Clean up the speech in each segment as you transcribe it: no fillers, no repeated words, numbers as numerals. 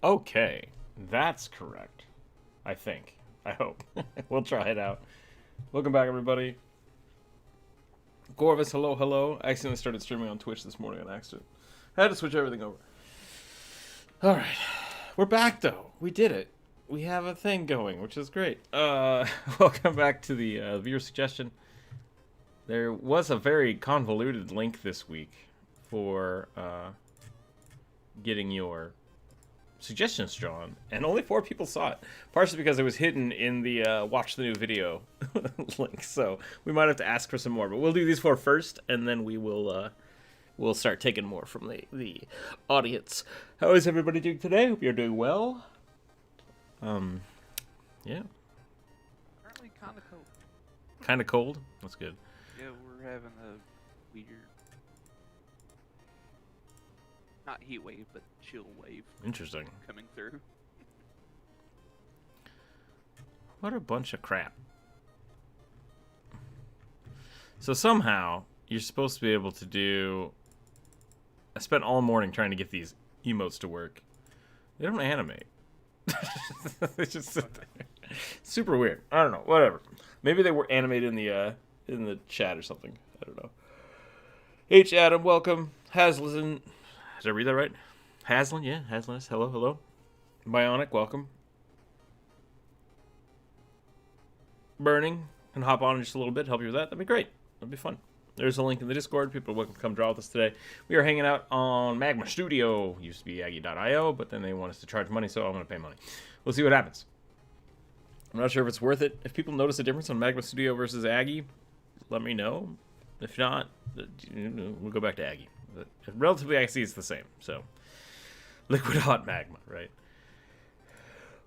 Okay, that's correct. I think. I hope. We'll try it out. Welcome back, everybody. Gorvis, hello, hello. I accidentally started streaming on Twitch this morning on accident. I had to switch everything over. Alright. We're back, though. We did it. We have a thing going, which is great. Welcome back to the viewer suggestion. There was a very convoluted link this week for getting your suggestions drawn, and only 4 people saw it, partially because it was hidden in the watch the new video link, so we might have to ask for some more, but we'll do these 4 first, and then we will we'll start taking more from the audience. How is everybody doing today? Hope you're doing well. Yeah. Currently kind of cold. Kind of cold? That's good. Yeah, we're having a weird, not heat wave, but chill wave Interesting. coming through. What a bunch of crap. So somehow, you're supposed to be able to do... I spent all morning trying to get these emotes to work. They don't animate. They just sit there. Super weird. I don't know. Whatever. Maybe they were animated in the chat or something. I don't know. H. Adam, welcome. Haslin. Did I read that right? Haslin, yeah. Haslin. Hello, hello. Bionic, welcome. Burning. Can hop on in just a little bit, help you with that. That'd be great. That'd be fun. There's a link in the Discord. People are welcome to come draw with us today. We are hanging out on Magma Studio. Used to be Aggie.io, but then they want us to charge money, so I'm going to pay money. We'll see what happens. I'm not sure if it's worth it. If people notice a difference on Magma Studio versus Aggie, let me know. If not, we'll go back to Aggie. But relatively, I see it's the same. So, liquid hot magma, right?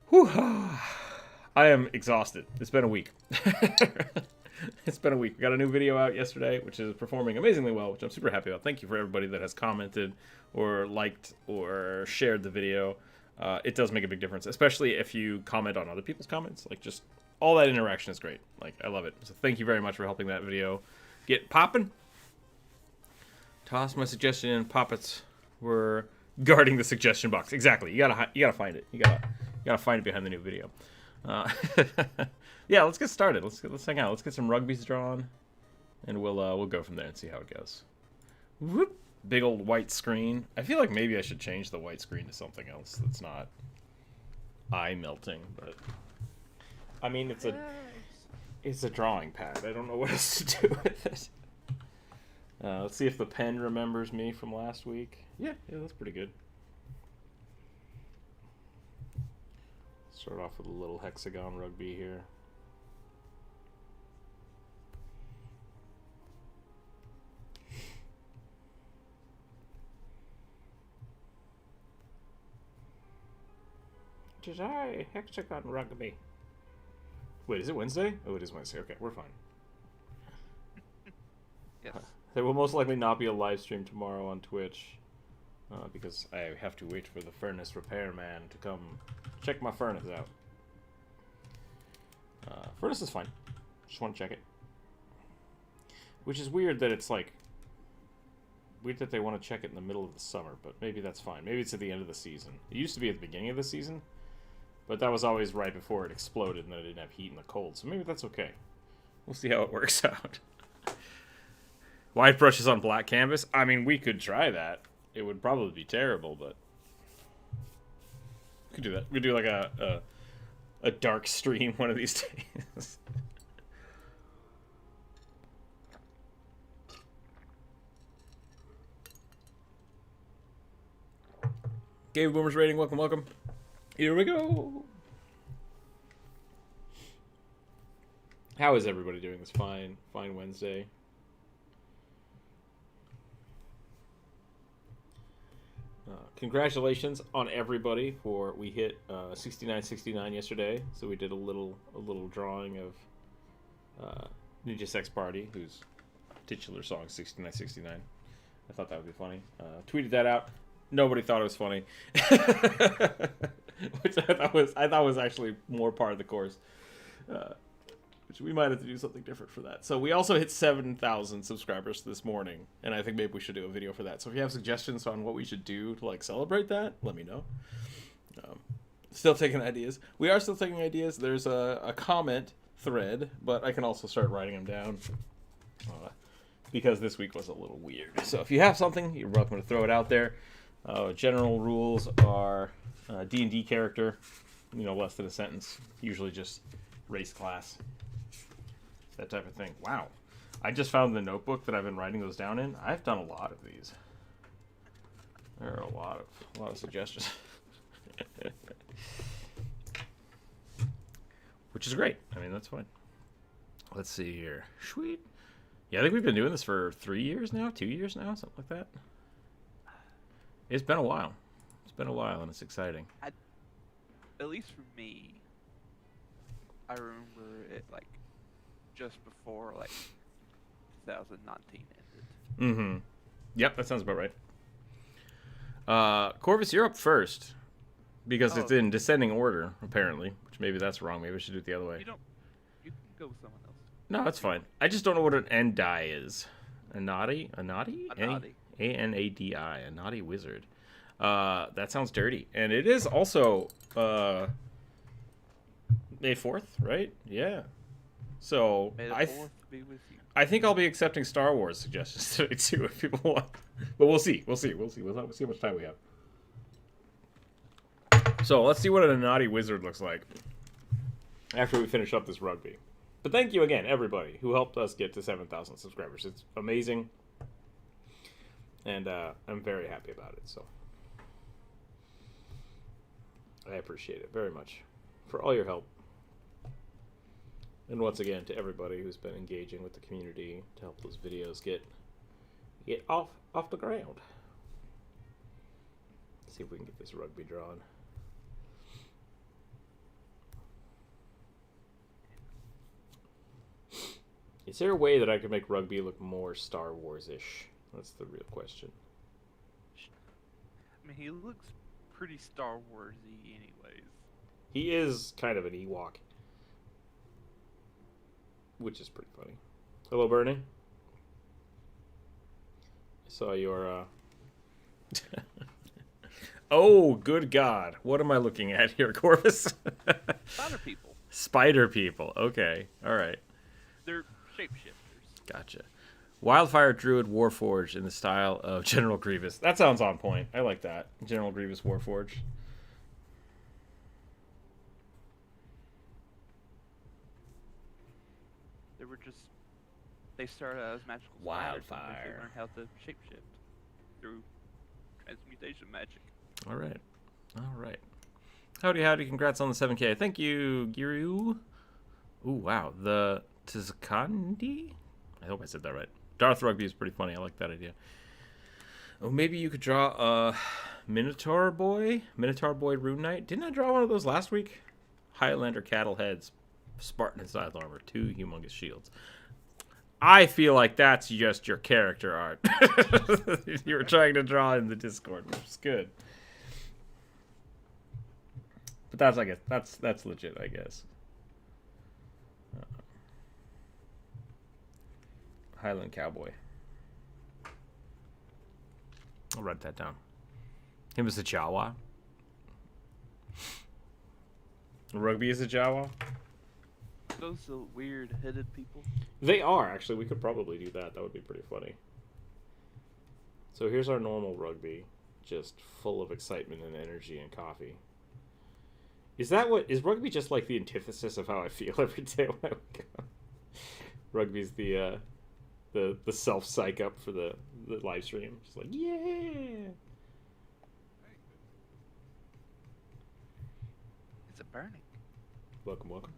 Whew. I am exhausted. It's been a week. It's been a week. We got a new video out yesterday, which is performing amazingly well, which I'm super happy about. Thank you for everybody that has commented or liked or shared the video. It does make a big difference, especially if you comment on other people's comments. Like, just all that interaction is great. Like, I love it. So thank you very much for helping that video get popping. Toss my suggestion in. Poppets were guarding the suggestion box. Exactly. You gotta find it. You gotta find it behind the new video. Yeah, let's get started. Let's hang out. Let's get some rugbies drawn, and we'll go from there and see how it goes. Whoop! Big old white screen. I feel like maybe I should change the white screen to something else that's not eye melting, but I mean it's a drawing pad. I don't know what else to do with it. Let's see if the pen remembers me from last week. Yeah, that's pretty good. Start off with a little hexagon rugby here. Today, hexagon rugby. Wait, is it Wednesday? Oh, it is Wednesday. Okay, we're fine. Yes. There will most likely not be a live stream tomorrow on Twitch because I have to wait for the furnace repairman to come check my furnace out. Furnace is fine. Just want to check it. Which is weird that it's like... Weird that they want to check it in the middle of the summer, but maybe that's fine. Maybe it's at the end of the season. It used to be at the beginning of the season, but that was always right before it exploded and then it didn't have heat in the cold, so maybe that's okay. We'll see how it works out. White brushes on black canvas? I mean, we could try that. It would probably be terrible, but... We could do that. We could do like a dark stream one of these days. Game Boomers rating, welcome, welcome. Here we go. How is everybody doing this fine Wednesday? Congratulations on everybody for we hit 6969 yesterday. So we did a little drawing of Ninja Sex Party, whose titular song 6969. I thought that would be funny. Tweeted that out. Nobody thought it was funny, which I thought was actually more part of the course. Which we might have to do something different for that. So we also hit 7,000 subscribers this morning, and I think maybe we should do a video for that. So if you have suggestions on what we should do to like celebrate that, let me know. Still taking ideas. We are still taking ideas. There's a comment thread, but I can also start writing them down. Because this week was a little weird. So if you have something, you're welcome to throw it out there. General rules are D&D character, less than a sentence. Usually just race, class, that type of thing. Wow. I just found the notebook that I've been writing those down in. I've done a lot of these. There are a lot of suggestions. Which is great. I mean, that's fine. Let's see here. Sweet. Yeah, I think we've been doing this for 3 years now, 2 years now, something like that. It's been a while. It's been a while, and it's exciting. At least for me, I remember it like just before 2019 ended. Mm-hmm. Yep, that sounds about right. Corvus, you're up first because it's in descending order, apparently. Which maybe that's wrong. Maybe I should do it the other way. You can go with someone else. No, that's fine. I just don't know what an Endai is. Anadi? Anadi. Anadi. A naughty wizard. That sounds dirty. And it is also May 4th, right? Yeah. So May the 4th be with you. I think I'll be accepting Star Wars suggestions today too if people want. But we'll see. We'll see how much time we have. So let's see what a naughty wizard looks like after we finish up this rugby. But thank you again, everybody who helped us get to 7,000 subscribers. It's amazing. And I'm very happy about it. So I appreciate it very much for all your help. And once again, to everybody who's been engaging with the community to help those videos get off the ground. Let's see if we can get this rugby drawn. Is there a way that I could make rugby look more Star Wars-ish? That's the real question. I mean, he looks pretty Star Wars-y anyways. He is kind of an Ewok. Which is pretty funny. Hello, Bernie. I saw your, Oh, good God. What am I looking at here, Corvus? Spider people. Spider people. Okay. All right. They're shapeshifters. Gotcha. Wildfire Druid Warforged in the style of General Grievous. That sounds on point. I like that. General Grievous Warforged. They started out as magical Wildfire. spiders, and they learn how to shapeshift through transmutation magic. All right. All right. Howdy. Congrats on the 7K. Thank you, Giru. Ooh, wow. The Tzkandi? I hope I said that right. Darth Rugby is pretty funny. I like that idea. Oh, maybe you could draw a Minotaur Boy Rune Knight. Didn't I draw one of those last week? Highlander cattle heads, Spartan style armor, 2 humongous shields. I feel like that's just your character art. You were trying to draw in the Discord, which is good. But that's, I guess, that's legit, I guess. Highland Cowboy. I'll write that down. Him is a Jawa. Rugby is a Jawa. Those are weird headed people. They are, actually. We could probably do that. That would be pretty funny. So here's our normal rugby. Just full of excitement and energy and coffee. Is rugby just like the antithesis of how I feel every day when I wake up? Rugby's the self-psych up for the live stream. Just like, yeah! It's a burning. Welcome.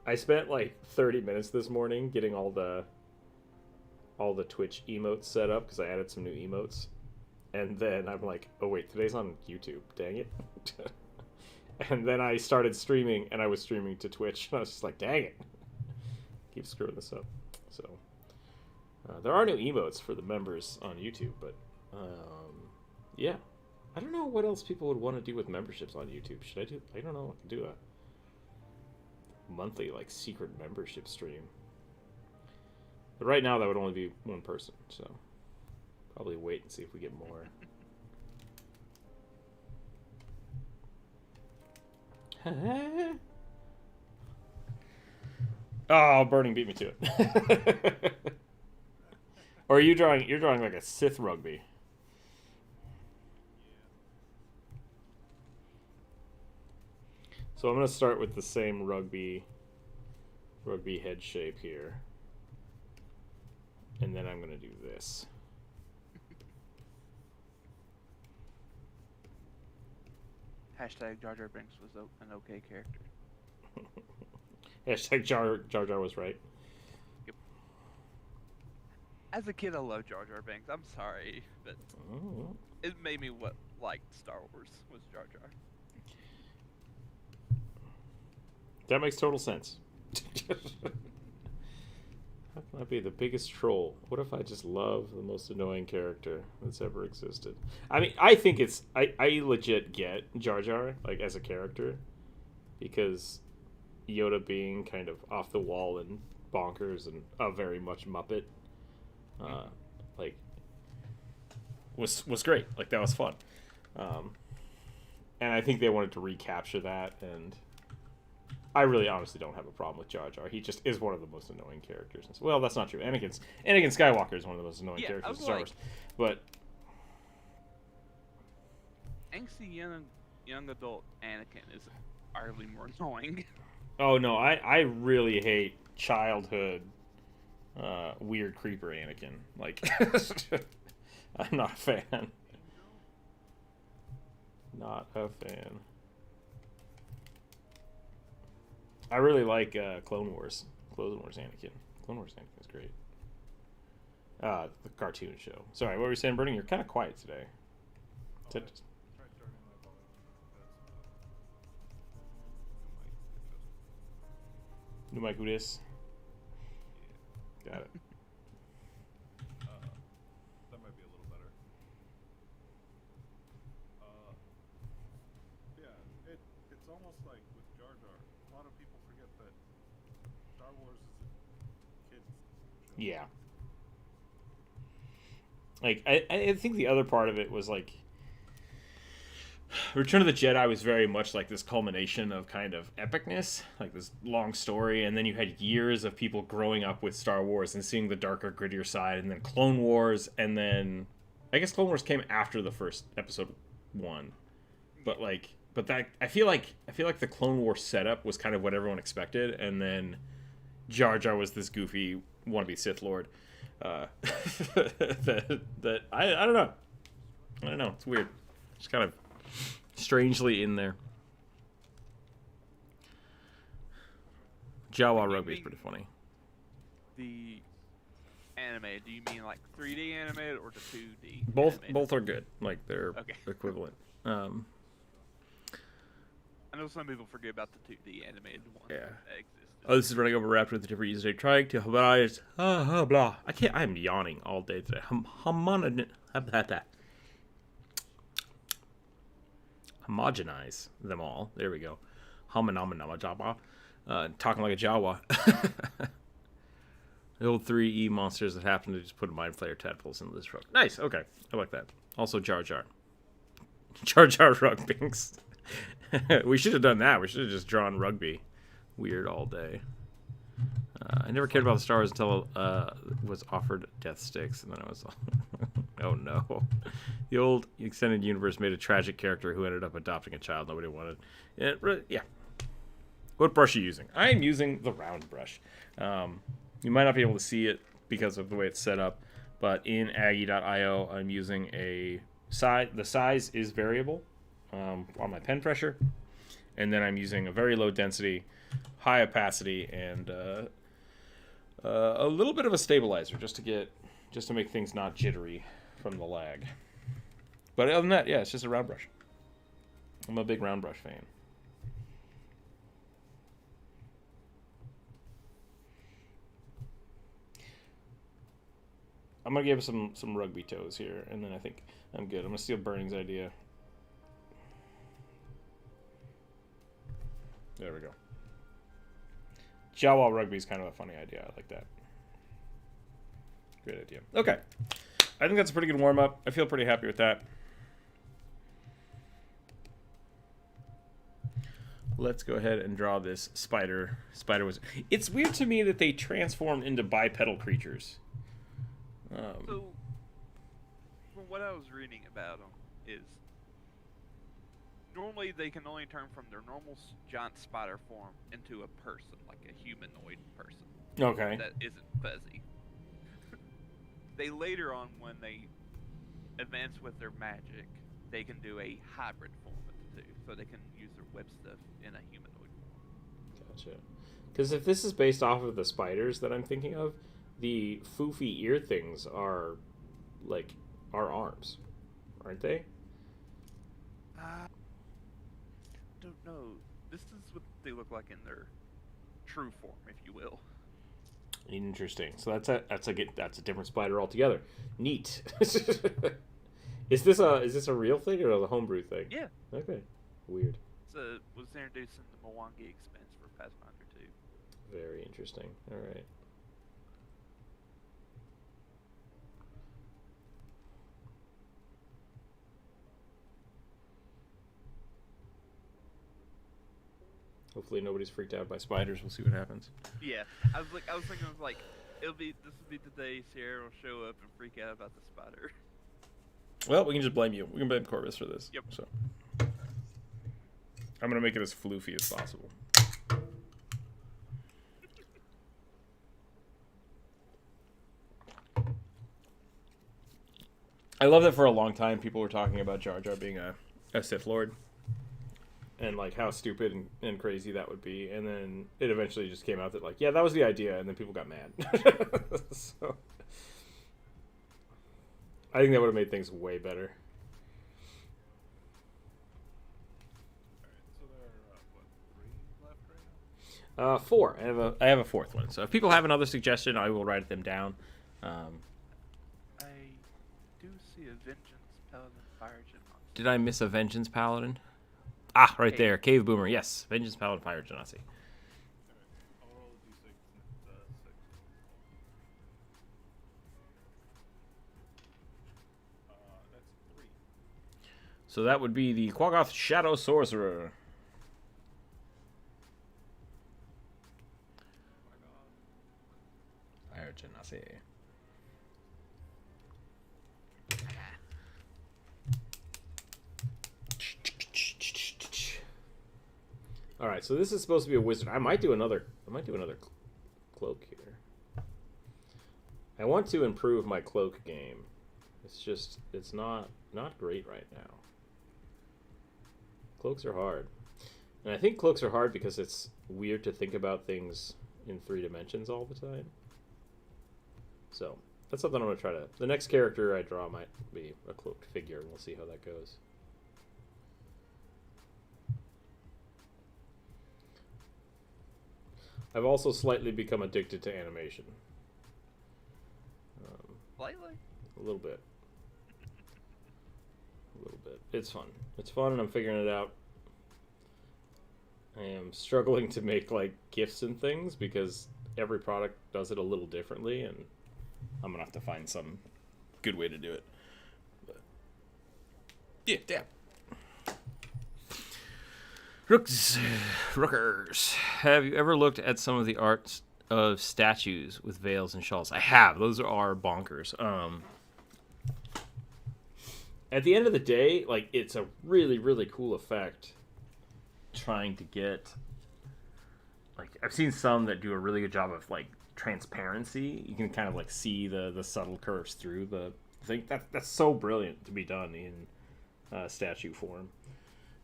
I spent like 30 minutes this morning getting all the Twitch emotes set up because I added some new emotes. And then I'm like, oh wait, today's on YouTube, dang it. And then I started streaming, and I was streaming to Twitch, and I was just like, dang it. Keep screwing this up. So, there are new emotes for the members on YouTube, but, yeah. I don't know what else people would want to do with memberships on YouTube. I don't know what to do. monthly like secret membership stream. But right now that would only be one person, so probably wait and see if we get more. Oh, Burning beat me to it. Or are you drawing? You're drawing like a Sith rugby. So I'm gonna start with the same rugby head shape here, and then I'm gonna do this. Hashtag Jar Jar Binks was an okay character. Hashtag Jar Jar was right. Yep. As a kid, I loved Jar Jar Binks. I'm sorry, but it made me like Star Wars was Jar Jar. That makes total sense. How can I be the biggest troll? What if I just love the most annoying character that's ever existed? I mean, I think it's... I legit get Jar Jar, like, as a character. Because Yoda being kind of off the wall and bonkers and very much Muppet, like, was great. Like, that was fun. And I think they wanted to recapture that, and... I really honestly don't have a problem with Jar Jar. He just is one of the most annoying characters. Well, that's not true. Anakin Skywalker is one of the most annoying characters in Star Wars. But angsty young adult Anakin is arguably more annoying. Oh no, I really hate childhood weird creeper Anakin. Like I'm not a fan. Not a fan. I really like Clone Wars. Clone Wars Anakin. Clone Wars Anakin is great. The cartoon show. Sorry, what were you saying, Burning? You're kind of quiet today. New mic, who dis? Got it. That might be a little better. Yeah, it's almost like with Jar Jar. A lot of people forget that Star Wars is a kid's show. Yeah. Like, I think the other part of it was, like, Return of the Jedi was very much like this culmination of kind of epicness, like this long story, and then you had years of people growing up with Star Wars and seeing the darker, grittier side, and then Clone Wars, and then I guess Clone Wars came after the first episode 1. But that I feel like the Clone Wars setup was kind of what everyone expected, and then Jar Jar was this goofy wannabe Sith Lord. That I don't know. I don't know. It's weird. It's kind of strangely in there. Jawa Rugby is pretty funny. The animated, do you mean like 3D animated or the 2D? Both are good. Like they're equivalent. I know some people forget about the 2D animated one. Yeah. That existed. Oh, this is running over Raptor with a different user. Trying to blah. I can't. I'm yawning all day today. Homogenize them all. There we go. Talking like a Jawa. The old 3E monsters that happen to just put mind flayer tadpoles into this rug. Nice. Okay, I like that. Also, Jar Jar. Jar Jar Rugbinks. We should have done that. We should have just drawn rugby. Weird all day. I never cared about the Star Wars until was offered Death Sticks, and then I was oh no. The old extended universe made a tragic character who ended up adopting a child nobody wanted. Yeah. What brush are you using? I am using the round brush. You might not be able to see it because of the way it's set up, but in Aggie.io I'm using a size. The size is variable on my pen pressure, and then I'm using a very low density, high opacity, and a little bit of a stabilizer just to make things not jittery from the lag. But other than that, yeah, it's just a round brush. I'm a big round brush fan. I'm gonna give some rugby toes here, and then I think I'm good. I'm gonna steal Burning's idea. There we go. Jawa rugby is kind of a funny idea. I like that. Great idea. Okay. I think that's a pretty good warm-up. I feel pretty happy with that. Let's go ahead and draw this spider. Spider was. It's weird to me that they transformed into bipedal creatures. So, from what I was reading about them, is normally they can only turn from their normal giant spider form into a person, like a humanoid person. Okay. That isn't fuzzy. They later on, when they advance with their magic, they can do a hybrid form of the two, so they can use their web stuff in a humanoid form. Gotcha. Because if this is based off of the spiders that I'm thinking of, the foofy ear things are, like, our arms, aren't they? Don't know. This is what they look like in their true form, if you will. Interesting. So that's a different spider altogether. Neat. Is this a real thing or a homebrew thing? Yeah. Okay. Weird. It was introduced in the Mwangi expense for Pathfinder 2. Very interesting. All right. Hopefully nobody's freaked out by spiders. We'll see what happens. Yeah, I was thinking of like, this will be the day Sierra will show up and freak out about the spider. Well, we can just blame you. We can blame Corvus for this. Yep. So I'm gonna make it as floofy as possible. I love that for a long time people were talking about Jar Jar being a Sith Lord. And, like, how stupid and crazy that would be. And then it eventually just came out that, like, yeah, that was the idea. And then people got mad. So I think that would have made things way better. Alright, so there are, what, 3 left right now? 4. I have a fourth one. So if people have another suggestion, I will write them down. I do see a Vengeance Paladin Fire Genasi. Did I miss a Vengeance Paladin? Ah, right Cave. there. Cave Boomer. Yes. Vengeance Paladin Fire Genasi. Alright, I'll roll d6 and 6. That's 3. So that would be the Quaggoth Shadow Sorcerer. Fire Genasi. All right, so this is supposed to be a wizard. I might do another cloak here. I want to improve my cloak game. It's not great right now. Cloaks are hard. And I think cloaks are hard because it's weird to think about things in 3 dimensions all the time. So, that's something I'm going to try to... The next character I draw might be a cloaked figure, and we'll see how that goes. I've also slightly become addicted to animation. Slightly? A little bit. A little bit. It's fun. It's fun, and I'm figuring it out. I am struggling to make, like, GIFs and things because every product does it a little differently, and I'm gonna have to find some good way to do it. But yeah, damn. Rookers. Have you ever looked at some of the arts of statues with veils and shawls? I have. Those are bonkers. At the end of the day, like, it's a really, really cool effect trying to get, like, I've seen some that do a really good job of, like, transparency. You can kind of, like, see the subtle curves through the thing. That's so brilliant to be done in statue form.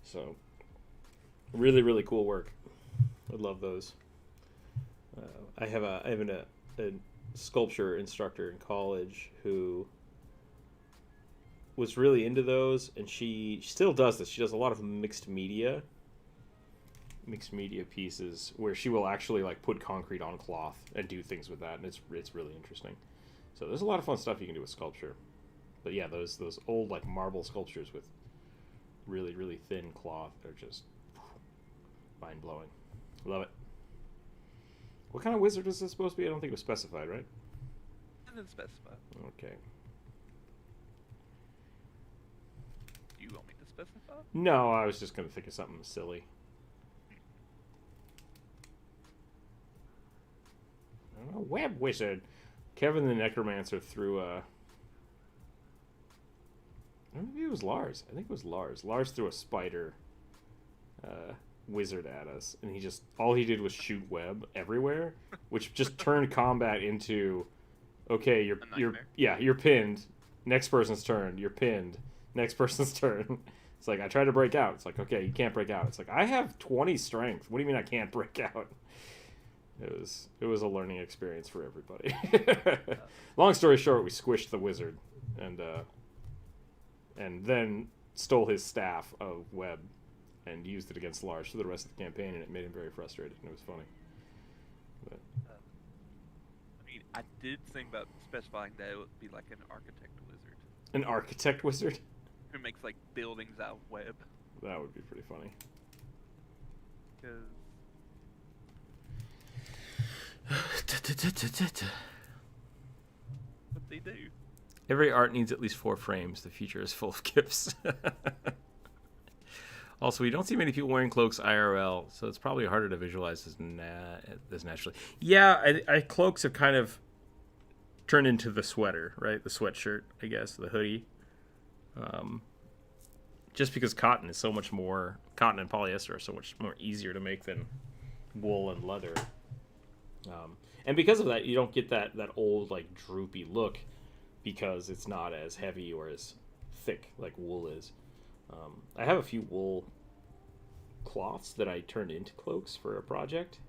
So, really, really cool work. I love those. I have a sculpture instructor in college who was really into those, and she still does this. She does a lot of mixed media pieces where she will actually, like, put concrete on cloth and do things with that, and it's really interesting. So there's a lot of fun stuff you can do with sculpture. But yeah, those old, like, marble sculptures with really, really thin cloth are just mind blowing. Love it. What kind of wizard is this supposed to be? I don't think it was specified, right? Didn't specify. Okay. Do you want me to specify? No, I was just going to think of something silly. I don't know. Web wizard. Kevin the Necromancer threw a... I don't know if it was Lars. I think it was Lars. Lars threw a spider wizard at us, and he just... all he did was shoot web everywhere, which just turned combat into... okay, you're pinned. Next person's turn. You're pinned. Next person's turn. It's like, I tried to break out. It's like, okay, you can't break out. It's like, I have 20 strength. What do you mean I can't break out? It was a learning experience for everybody. Long story short, we squished the wizard and then stole his staff of web and used it against Lars for the rest of the campaign, and it made him very frustrated, and it was funny. But I mean, I did think about specifying that it would be like an architect wizard. an architect wizard? Who makes like buildings out of web. That would be pretty funny. Because what they do. Every art needs at least 4 frames. The future is full of gifts. Also, we don't see many people wearing cloaks IRL, so it's probably harder to visualize this naturally. Yeah, cloaks have kind of turned into the sweater, right? The sweatshirt, I guess, the hoodie. Just because cotton is so much more... cotton and polyester are so much more easier to make than wool and leather. And because of that, you don't get that old, like, droopy look because it's not as heavy or as thick like wool is. I have a few wool cloths that I turned into cloaks for a project,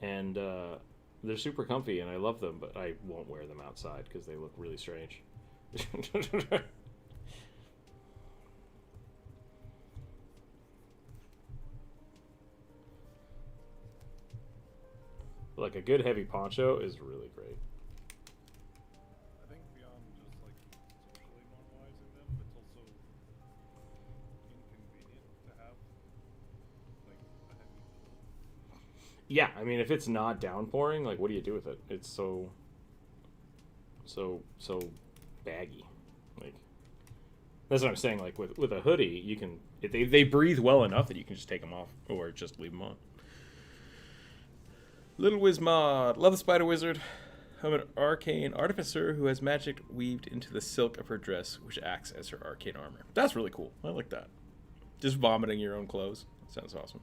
and they're super comfy, and I love them, but I won't wear them outside because they look really strange. Like, a good heavy poncho is really great. I think beyond just like socially normalizing them, it's also inconvenient to have like a heavy wool. Yeah, I mean, if it's not downpouring, like, what do you do with it? It's so baggy. Like, that's what I'm saying. Like, with a hoodie, you can they breathe well enough that you can just take them off or just leave them on. Little Wizmod, love the Spider Wizard. I'm an arcane artificer who has magic weaved into the silk of her dress, which acts as her arcane armor. That's really cool. I like that. Just vomiting your own clothes. Sounds awesome.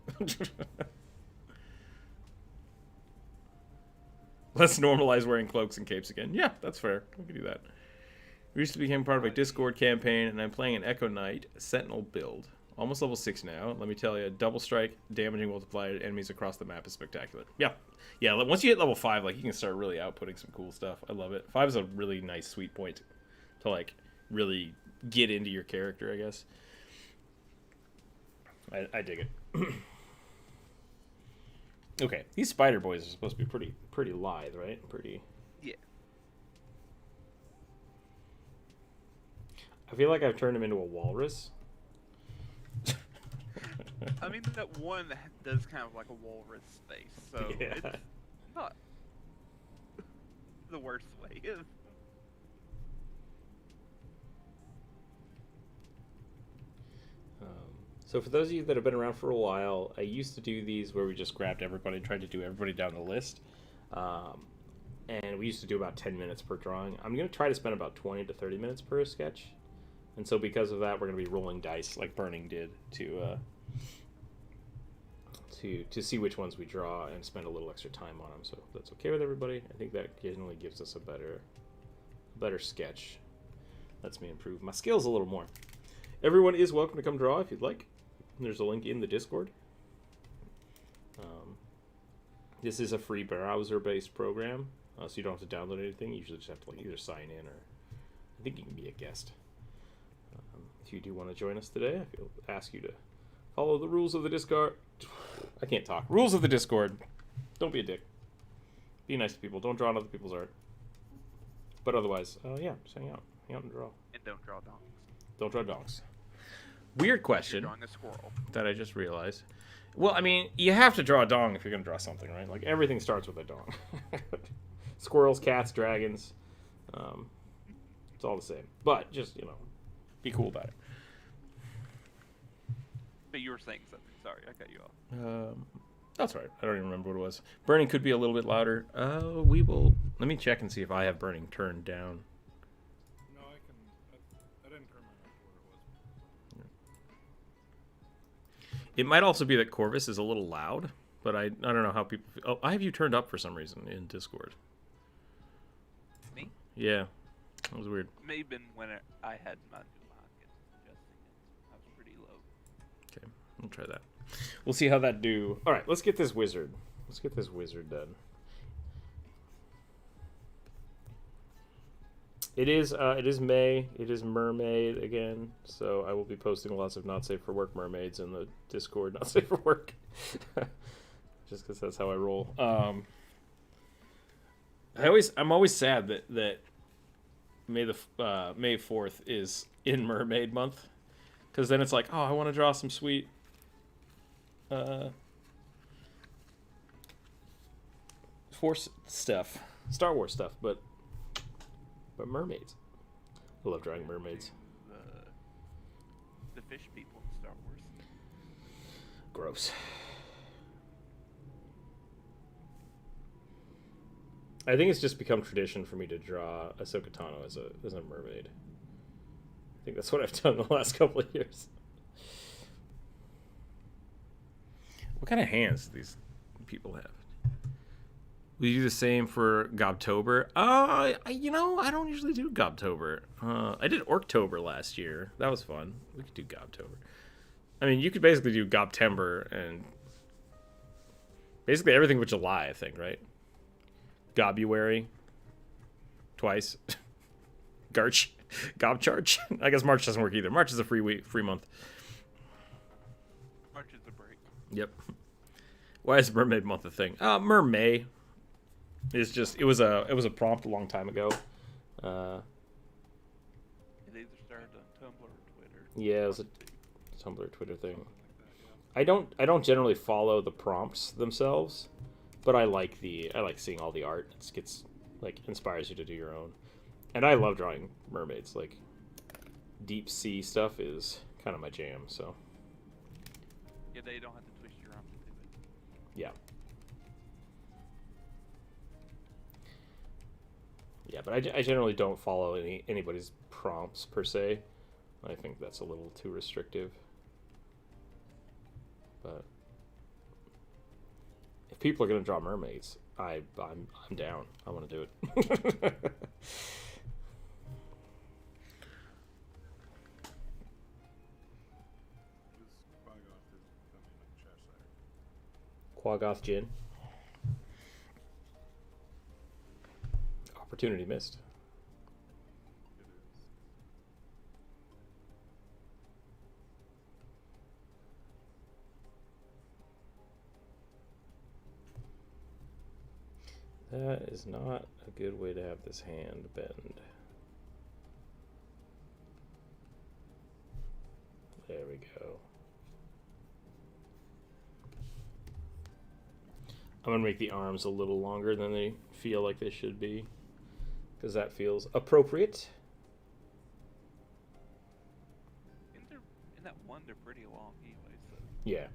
Let's normalize wearing cloaks and capes again. Yeah, that's fair. We can do that. We used to become part of a Discord campaign, and I'm playing an Echo Knight Sentinel build. Almost level 6 now. Let me tell you, double strike, damaging multiplier, enemies across the map is spectacular. Yeah. Once you hit level 5, like, you can start really outputting some cool stuff. I love it. 5 is a really nice, sweet point to, like, really get into your character, I guess. I dig it. Okay, these spider boys are supposed to be pretty lithe, right? Pretty. Yeah. I feel like I've turned him into a walrus. I mean, that one does kind of like a walrus face, so Yeah. it's not the worst way. So for those of you that have been around for a while, I used to do these where we just grabbed everybody and tried to do everybody down the list. And we used to do about 10 minutes per drawing. I'm going to try to spend about 20 to 30 minutes per sketch. And so because of that, we're going to be rolling dice like Burning did to see which ones we draw and spend a little extra time on them. So if that's okay with everybody, I think that occasionally gives us a better sketch. Lets me improve my skills a little more. Everyone is welcome to come draw if you'd like. There's a link in the Discord. This is a free browser-based program, so you don't have to download anything. You usually just have to like either sign in or I think you can be a guest. If you do want to join us today, I ask you to follow the rules of the Discord. I can't talk. Rules of the Discord. Don't be a dick. Be nice to people. Don't draw on other people's art. But otherwise, yeah, just hang out. Hang out and draw. And don't draw dongs. Don't draw dogs. Weird question You're drawing a squirrel. that I just realized. Well, I mean, you have to draw a dong if you're going to draw something, right? Like, everything starts with a dong. Squirrels, cats, dragons. It's all the same. But just, be cool about it. But you were saying something. Sorry, I cut you off. That's all right. I don't even remember what it was. Burning could be a little bit louder. We will... Let me check and see if I have burning turned down. No, I didn't turn mine up to where it was. It might also be that Corvus is a little loud, but I don't know how people... Oh, I have you turned up for some reason in Discord. Me? Yeah. That was weird. May have been when I had my new mic and adjusting it. I was pretty low. Okay, we'll try that. We'll see how that do. All right, let's get this wizard. Let's get this wizard done. It is May. It is mermaid again. So I will be posting lots of not safe for work mermaids in the Discord. Not safe for work, just because that's how I roll. I'm always sad that May 4th is in Mermaid Month, because then it's like, oh, I want to draw some sweet Force stuff, Star Wars stuff, but mermaids. I love drawing mermaids. The fish people in Star Wars. Gross. I think it's just become tradition for me to draw Ahsoka Tano as a mermaid. I think that's what I've done the last couple of years. What kind of hands do these people have? Will you do the same for Gobtober? I don't usually do Gobtober. I did Orktober last year. That was fun. We could do Gobtober. I mean, you could basically do Gobtember and basically everything but July, I think, right? Gobuary. Twice. Garch. Gobcharge. I guess March doesn't work either. March is a free month. March is a break. Yep. Why is Mermaid Month a thing? Mermay is just it was a prompt a long time ago. It either started on Tumblr or Twitter. Yeah, it was a Tumblr Twitter thing. I don't generally follow the prompts themselves, but I like seeing all the art. It gets inspires you to do your own. And I love drawing mermaids. Like, deep sea stuff is kind of my jam, so. Yeah, they don't have to twist your arm to do it. Yeah. Yeah, but I generally don't follow anybody's prompts, per se. I think that's a little too restrictive. But if people are going to draw mermaids, I'm down. I want to do it. Quaggoth Jin. Opportunity missed. That is not a good way to have this hand bend. There we go. I'm going to make the arms a little longer than they feel like they should be, because that feels appropriate. In that one, they're pretty long anyway, so. Yeah.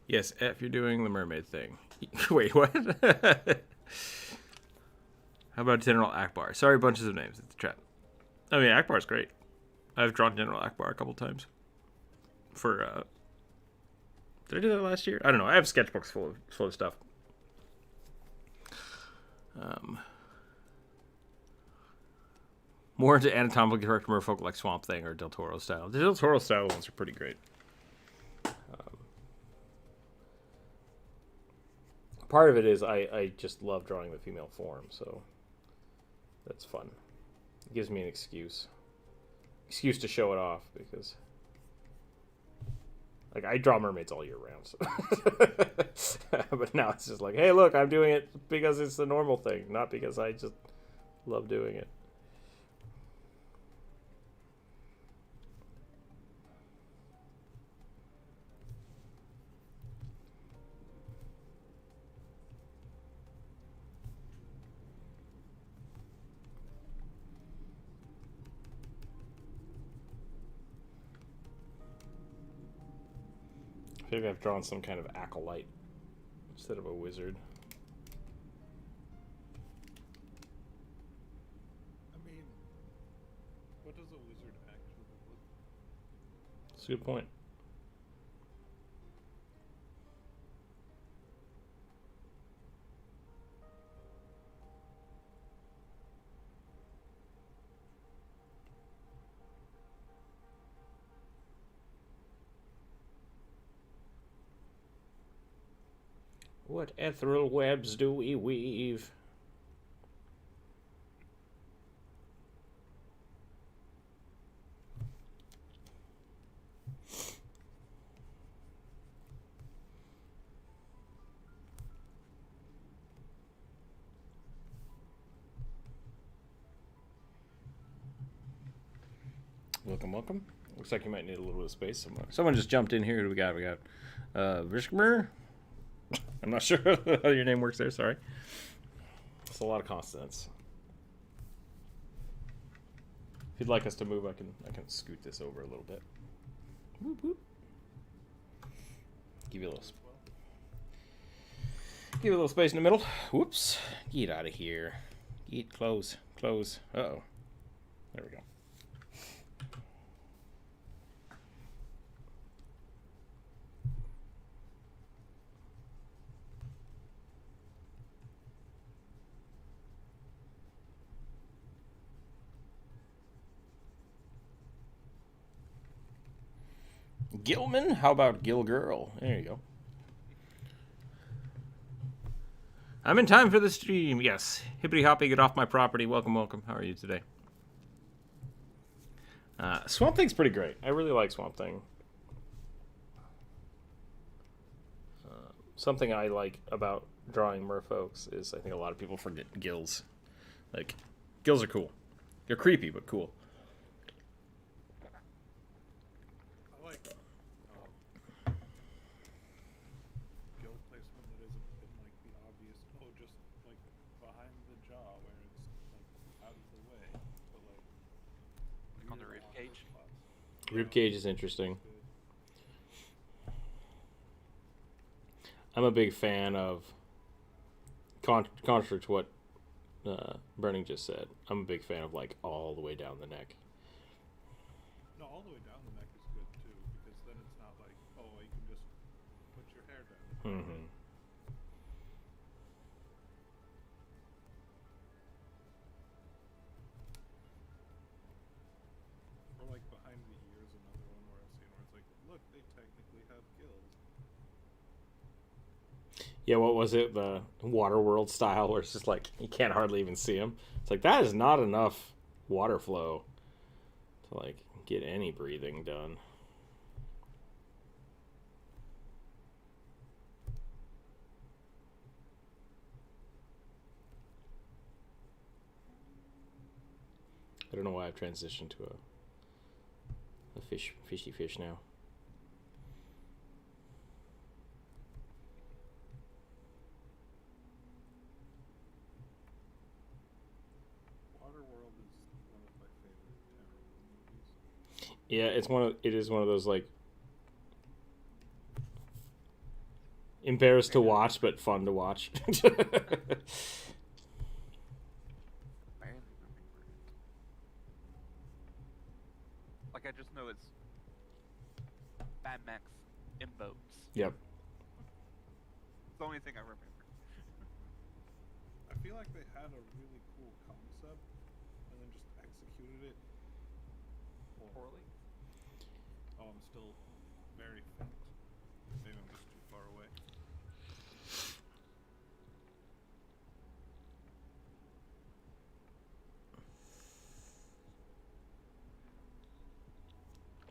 Yes, F, you're doing the mermaid thing. Wait, what? How about General Akbar? Sorry, bunches of names. It's a trap. I mean, Akbar's great. I've drawn General Akbar a couple times. For, did I do that last year? I don't know. I have sketchbooks full of stuff. More into anatomical character merfolk like Swamp Thing or Del Toro style. The Del Toro style ones are pretty great. Part of it is I just love drawing the female form, so that's fun. It gives me an excuse to show it off, because like I draw mermaids all year round. So. But now it's just like, hey, look, I'm doing it because it's the normal thing, not because I just love doing it. I feel like I've drawn some kind of acolyte instead of a wizard. I mean, what does a wizard actually look like? That's a good point. What ethereal webs do we weave? Welcome, welcome. Looks like you might need a little bit of space somewhere. Someone just jumped in here. Who do we got? We got Vishmer. I'm not sure how your name works there. Sorry. It's a lot of consonants. If you'd like us to move, I can scoot this over a little bit. Whoop, whoop. Give you a little space in the middle. Whoops. Get out of here. Get close. Close. Uh-oh. There we go. Gilman? How about Gil Girl? There you go. I'm in time for the stream. Yes. Hippity hoppy, get off my property. Welcome, welcome. How are you today? Swamp Thing's pretty great. I really like Swamp Thing. Something I like about drawing merfolks is I think a lot of people forget gills. Like, gills are cool. They're creepy, but cool. I like gill placement that isn't in like the obvious, just like behind the jaw where it's like out of the way, but like On the rib cage. Rib cage is interesting. I'm a big fan of, contrary to what Burning just said, I'm a big fan of like all the way down the neck. No, all the way down the neck is good too, because then it's not like, oh, you can just put your hair down. Mm-hmm. Or like behind the ears, another one where I've seen where it's like, look, they technically have gills. Yeah, what was it? The Waterworld style, where it's just like you can't hardly even see them. It's like that is not enough water flow to like get any breathing done. I don't know why I've transitioned to a fishy fish now. Waterworld is one of my favorite terrible movies. Yeah, it is one of those like embarrassed to watch but fun to watch. Like, I just know it's Mad Max in boats. Yep. It's the only thing I remember. I feel like they had a really cool concept and then just executed it Poorly. Oh, I'm still very faint. Maybe I'm just too far away.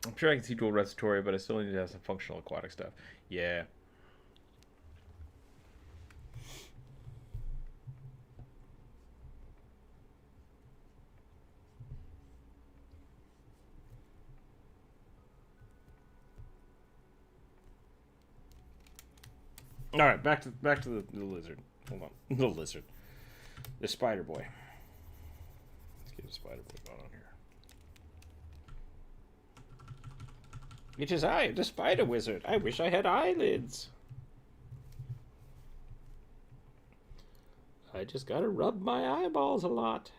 I'm sure I can see dual respiratory, but I still need to have some functional aquatic stuff. Yeah. All right, back to the lizard. Hold on, the lizard, the spider boy. Let's get a spider boy going on here. It is I, the spider wizard. I wish I had eyelids. I just gotta rub my eyeballs a lot.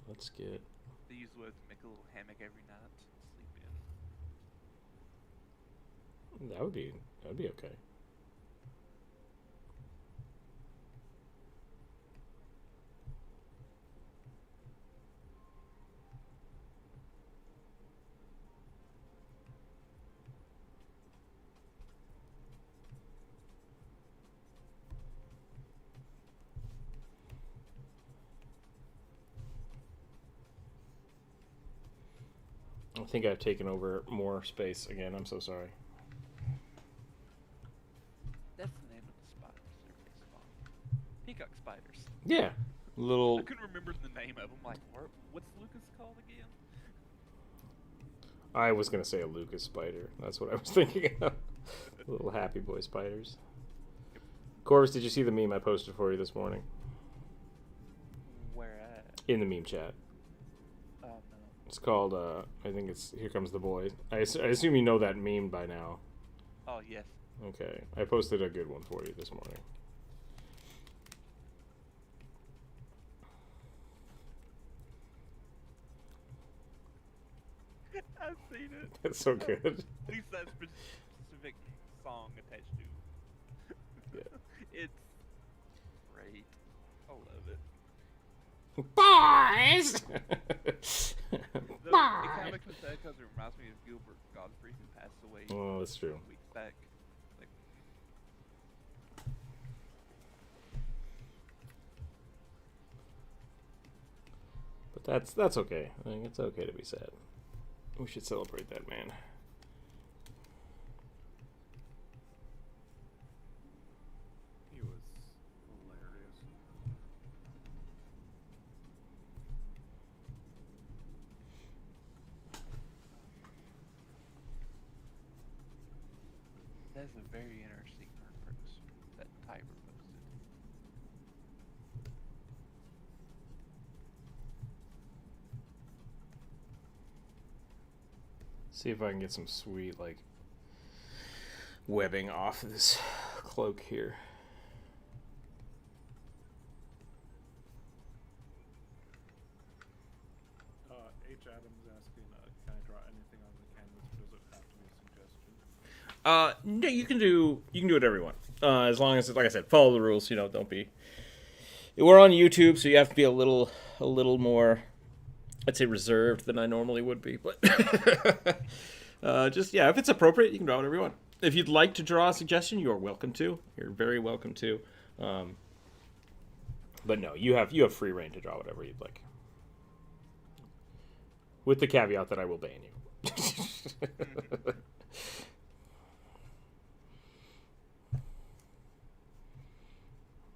Let's get. They use wood to make a little hammock every night to sleep in. That would be okay. I think I've taken over more space again. I'm so sorry. That's the name of the spiders. They're pretty small. Peacock spiders. Yeah, little. I couldn't remember the name of them. Like, what's Lucas called again? I was gonna say a Lucas spider. That's what I was thinking of. Little happy boy spiders. Corvus, did you see the meme I posted for you this morning? Where at? In the meme chat. Oh, no. It's called, I think it's Here Comes the Boy. I assume you know that meme by now. Oh, yes. Okay. I posted a good one for you this morning. I've seen it. It's so good. At least that specific song attached to. Yeah. It's great. I love it. Boys! The comic was sad because it reminds me of Gilbert Godfrey, who passed away Oh, that's true. weeks back. Like, But that's okay. I think it's okay to be sad. We should celebrate that man. He was hilarious. that's a very interesting artwork that Tiber posted. See if I can get some sweet, like, webbing off this cloak here. H. Adams asking, can I draw anything on the canvas, or does it have to be a suggestion? No, you can do whatever you want. As long as, like I said, follow the rules. You know, don't be. We're on YouTube, so you have to be a little more, I'd say, reserved than I normally would be. But just if it's appropriate, you can draw whatever you want. If you'd like to draw a suggestion, you are welcome to. You're very welcome to. But no, you have free reign to draw whatever you'd like. With the caveat that I will ban you.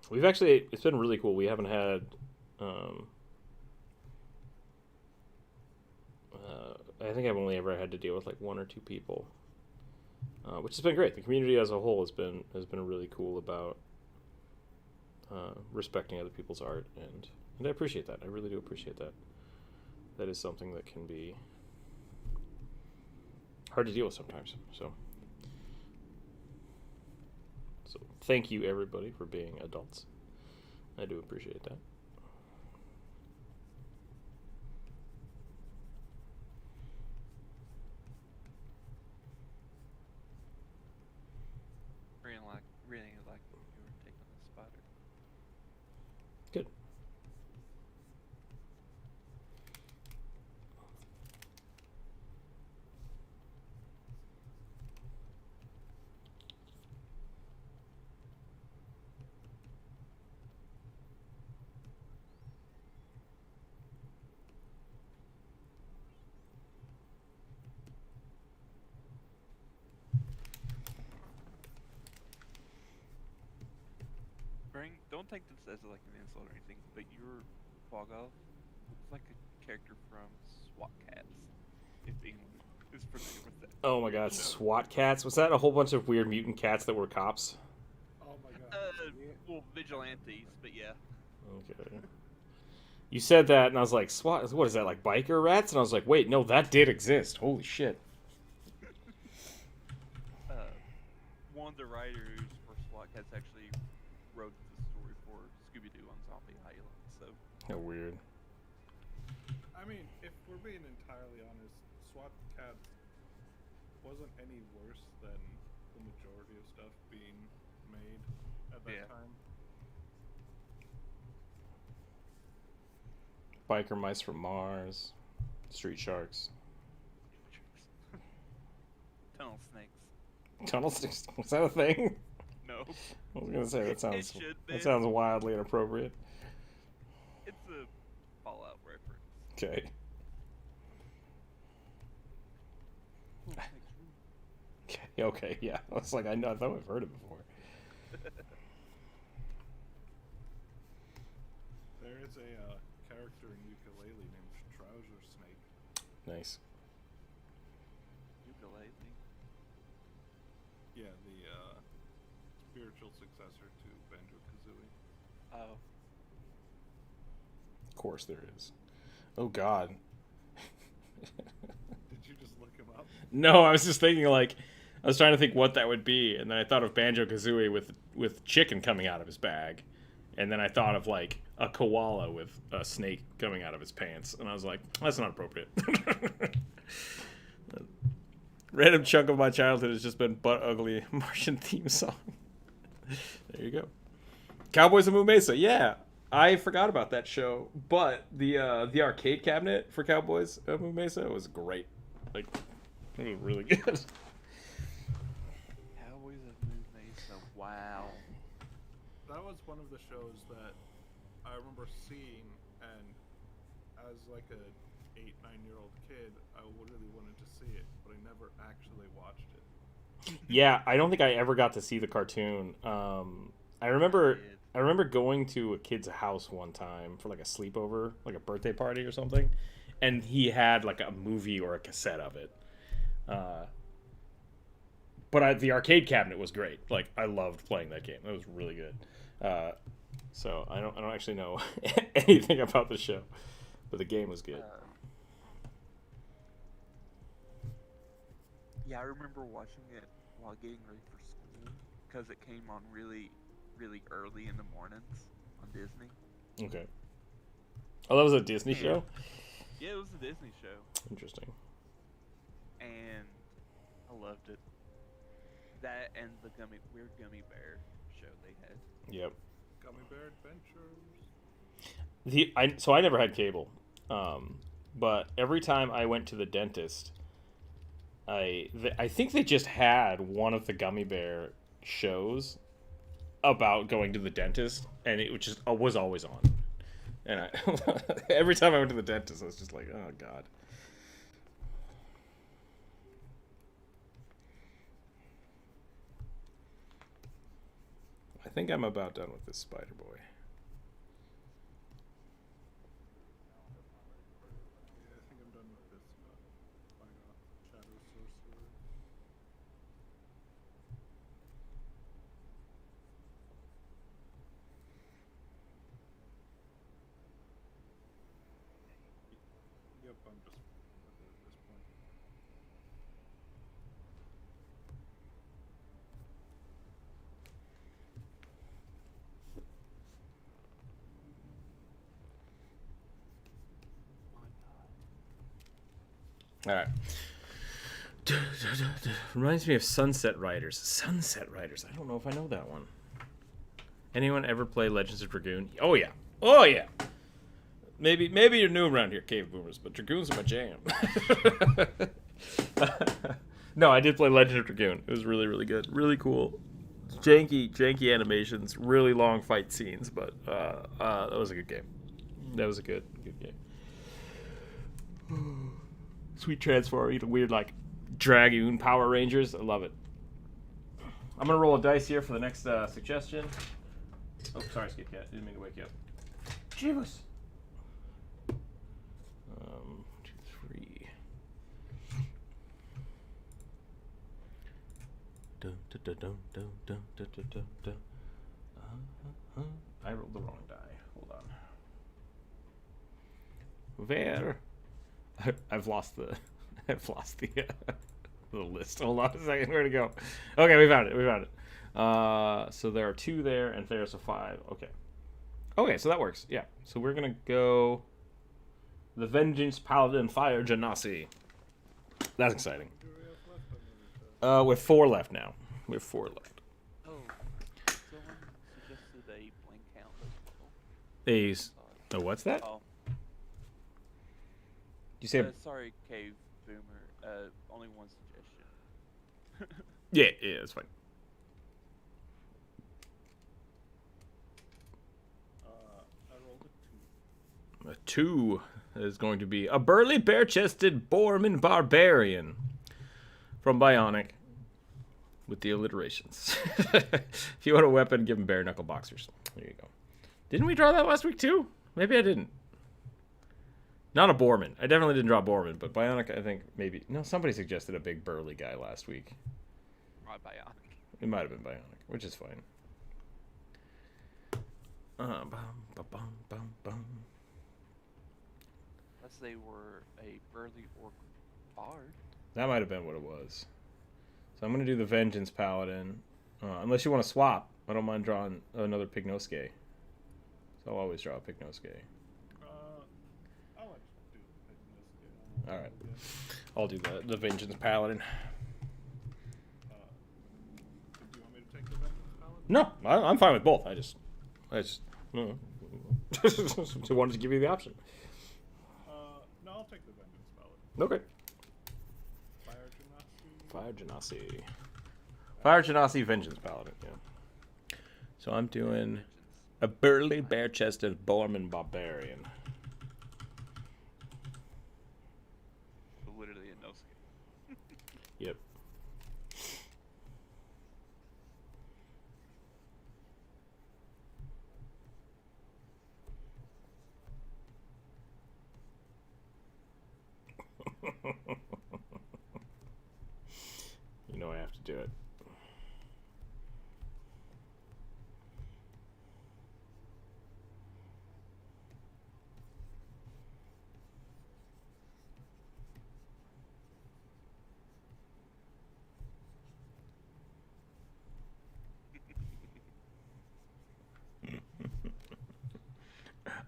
We've actually, it's been really cool. We haven't had, I think I've only ever had to deal with like one or two people, which has been great. The community as a whole has been really cool about respecting other people's art, and I appreciate that. I really do appreciate that. That is something that can be hard to deal with sometimes. So thank you, everybody, for being adults. I do appreciate that. Really like you were taking the spider. Good. Frank, don't take this as like an insult or anything, but your Bogov looks like a character from SWAT Cats. If anyone is familiar with that. Oh my god, SWAT cats? Was that a whole bunch of weird mutant cats that were cops? Oh my god. Well, vigilantes, but yeah. Okay. You said that, and I was like, SWAT? What is that, like biker rats? And I was like, wait, no, that did exist. Holy shit. One of the writers for SWAT Cats actually wrote the story for Scooby-Doo on Zombie Island, so... How weird. I mean, if we're being entirely honest, SWAT Cats wasn't any worse than the majority of stuff being made at that time. Biker mice from Mars. Street sharks. Tunnel snakes. Tunnel sticks? Was that a thing? No. I was gonna say, that sounds... It should be. That sounds wildly inappropriate. It's a Fallout reference. Okay. Okay, yeah. I was like, I thought I've heard it before. There is a character in Ukulele named Trouser Snake. Nice. Ukulele. Yeah, the spiritual successor to Banjo-Kazooie. Oh. Of course there is. Oh god. Did you just look him up? No, I was just thinking, like, I was trying to think what that would be, and then I thought of Banjo-Kazooie with chicken coming out of his bag, and then I thought of, like, a koala with a snake coming out of his pants, and I was like, that's not appropriate. Random chunk of my childhood has just been butt ugly Martian theme song. There you go. Cowboys of Moo Mesa, yeah. I forgot about that show, but the arcade cabinet for Cowboys of Moo Mesa was great. Like, it was really good. Cowboys of Moo Mesa, wow. That was one of the shows that I remember seeing, and as like a 8-9-year-old kid, I really wanted to see it, but I never actually watched it. Yeah, I don't think I ever got to see the cartoon. I remember going to a kid's house one time for like a sleepover, like a birthday party or something, and he had like a movie or a cassette of it. But the arcade cabinet was great. Like, I loved playing that game. It was really good. So I don't actually know anything about the show, but the game was good. Yeah, I remember watching it while getting ready for school because it came on really, really early in the mornings on Disney. Okay. Oh, that was a Disney show? Yeah, it was a Disney show. Interesting. And I loved it. That and the weird gummy bear show they had. Yep. Gummy Bear Adventures. So I never had cable, but every time I went to the dentist, I think they just had one of the Gummy Bear shows about going to the dentist, and it was always on. And every time I went to the dentist, I was just like, oh god. I think I'm about done with this Spider Boy. Yeah, I think I'm done with this Shadow Sorcerer. Yep, I'm just with it at this point. All right. Reminds me of Sunset Riders. Sunset Riders. I don't know if I know that one. Anyone ever play Legends of Dragoon? Oh yeah. Oh yeah. Maybe you're new around here, Cave Boomers, but Dragoons are my jam. No, I did play Legend of Dragoon. It was really, really good. Really cool. Janky animations, really long fight scenes, but that was a good game. That was a good game. Sweet transform, weird like Dragoon Power Rangers. I love it. I'm gonna roll a dice here for the next suggestion. Oh, sorry, Skip Cat. Didn't mean to wake you up. Jeebus. 2, 3. Dun, dun, dun, dun, dun, dun, dun, dun, dun. I rolled the wrong die. Hold on. Where? I've lost the the list. Hold on a second. Where'd it go? Okay, we found it. So there are 2 there, and there's a 5. Okay, so that works. Yeah. So we're gonna go the Vengeance Paladin Fire Genasi. That's exciting. With 4 left now. We have 4 left. Oh, someone suggested a blank count as well. Oh, what's that? Oh, You say? sorry, Cave Boomer. Only one suggestion. Yeah, that's fine. I rolled a 2. A 2 is going to be a burly, bare-chested Borman barbarian from Bionic with the alliterations. If you want a weapon, give him bare knuckle boxers. There you go. Didn't we draw that last week too? Maybe I didn't. Not a Borman. I definitely didn't draw Borman, but Bionic, I think maybe. No, somebody suggested a big burly guy last week. Bionic. It might have been Bionic, which is fine. Bum, ba, bum, bum, bum. Unless they were a burly orc bard. That might have been what it was. So I'm going to do the Vengeance Paladin. Unless you want to swap. I don't mind drawing another Pignosuke. So I'll always draw a Pignosuke. I'll let you do it. Alright. I'll do the Vengeance Paladin. Do you want me to take the Vengeance Paladin? No, I'm fine with both. I just wanted to give you the option. No, I'll take the Vengeance Paladin. Okay. Fire Genasi. Fire Genasi Vengeance Paladin, yeah. So I'm doing a burly, bare-chested Borman barbarian. Literally a no skill. Yep. You know I have to do it.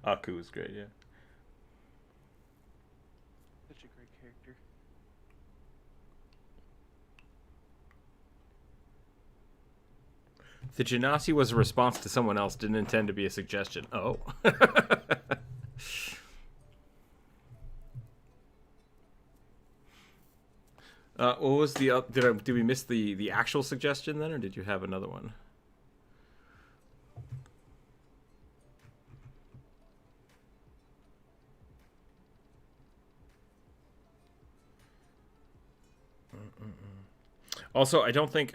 Aku is great, yeah. Such a great character. The Genasi was a response to someone else, didn't intend to be a suggestion. Oh. What was the did we miss the actual suggestion then, or did you have another one? Also, I don't think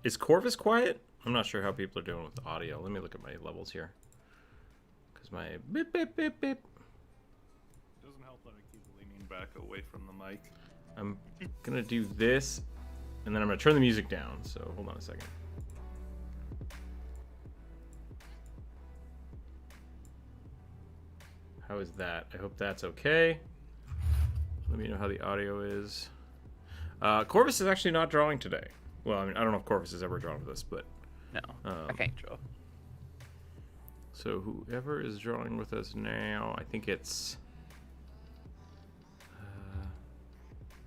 is Corvus quiet? I'm not sure how people are doing with the audio. Let me look at my levels here. Because my beep beep beep beep. It doesn't help that I keep leaning back away from the mic. I'm gonna do this, and then I'm gonna turn the music down. So hold on a second. How is that? I hope that's okay. Let me know how the audio is. Corvus is actually not drawing today. Well, I mean, I don't know if Corvus has ever drawn with us, but No, I can't draw. so whoever is drawing with us now, I think it's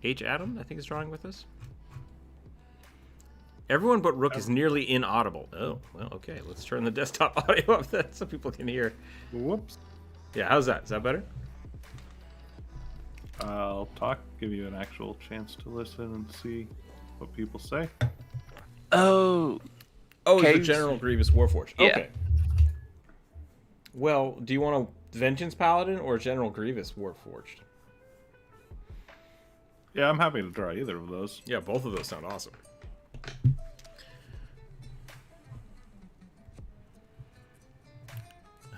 H. Adam, I think, is drawing with us. Everyone but Rook is nearly inaudible. Oh, well, okay. Let's turn the desktop audio up then so people can hear. Whoops. Yeah, how's that? Is that better? I'll talk, give you an actual chance to listen and see what people say. Oh, Oh, it's the Caves. General Grievous Warforged. Yeah. Okay. Well, do you want a Vengeance Paladin or General Grievous Warforged? Yeah, I'm happy to draw either of those. Yeah, both of those sound awesome.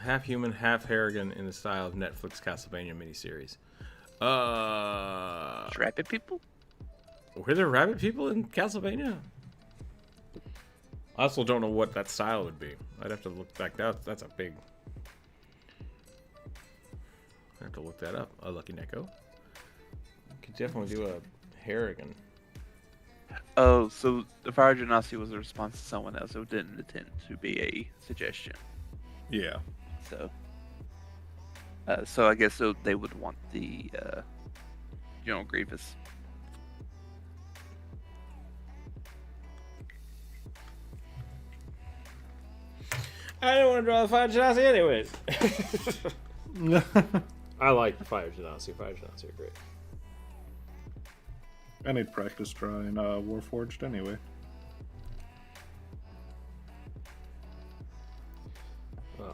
half human, half Harrigan in the style of Netflix Castlevania miniseries. Rabbit people? Were there rabbit people in Castlevania? I also don't know what that style would be. I'd have to look back. That's a big... I have to look that up. A Lucky Neko. Could definitely do a Harrigan. Oh, so the Fire Genasi was a response to someone else, so it didn't intend to be a suggestion. Yeah. So I guess they would want the General Grievous. I don't want to draw the Fire Genasi anyways. I like the Fire Genasi. Fire Genasi are great. I need practice drawing Warforged anyway.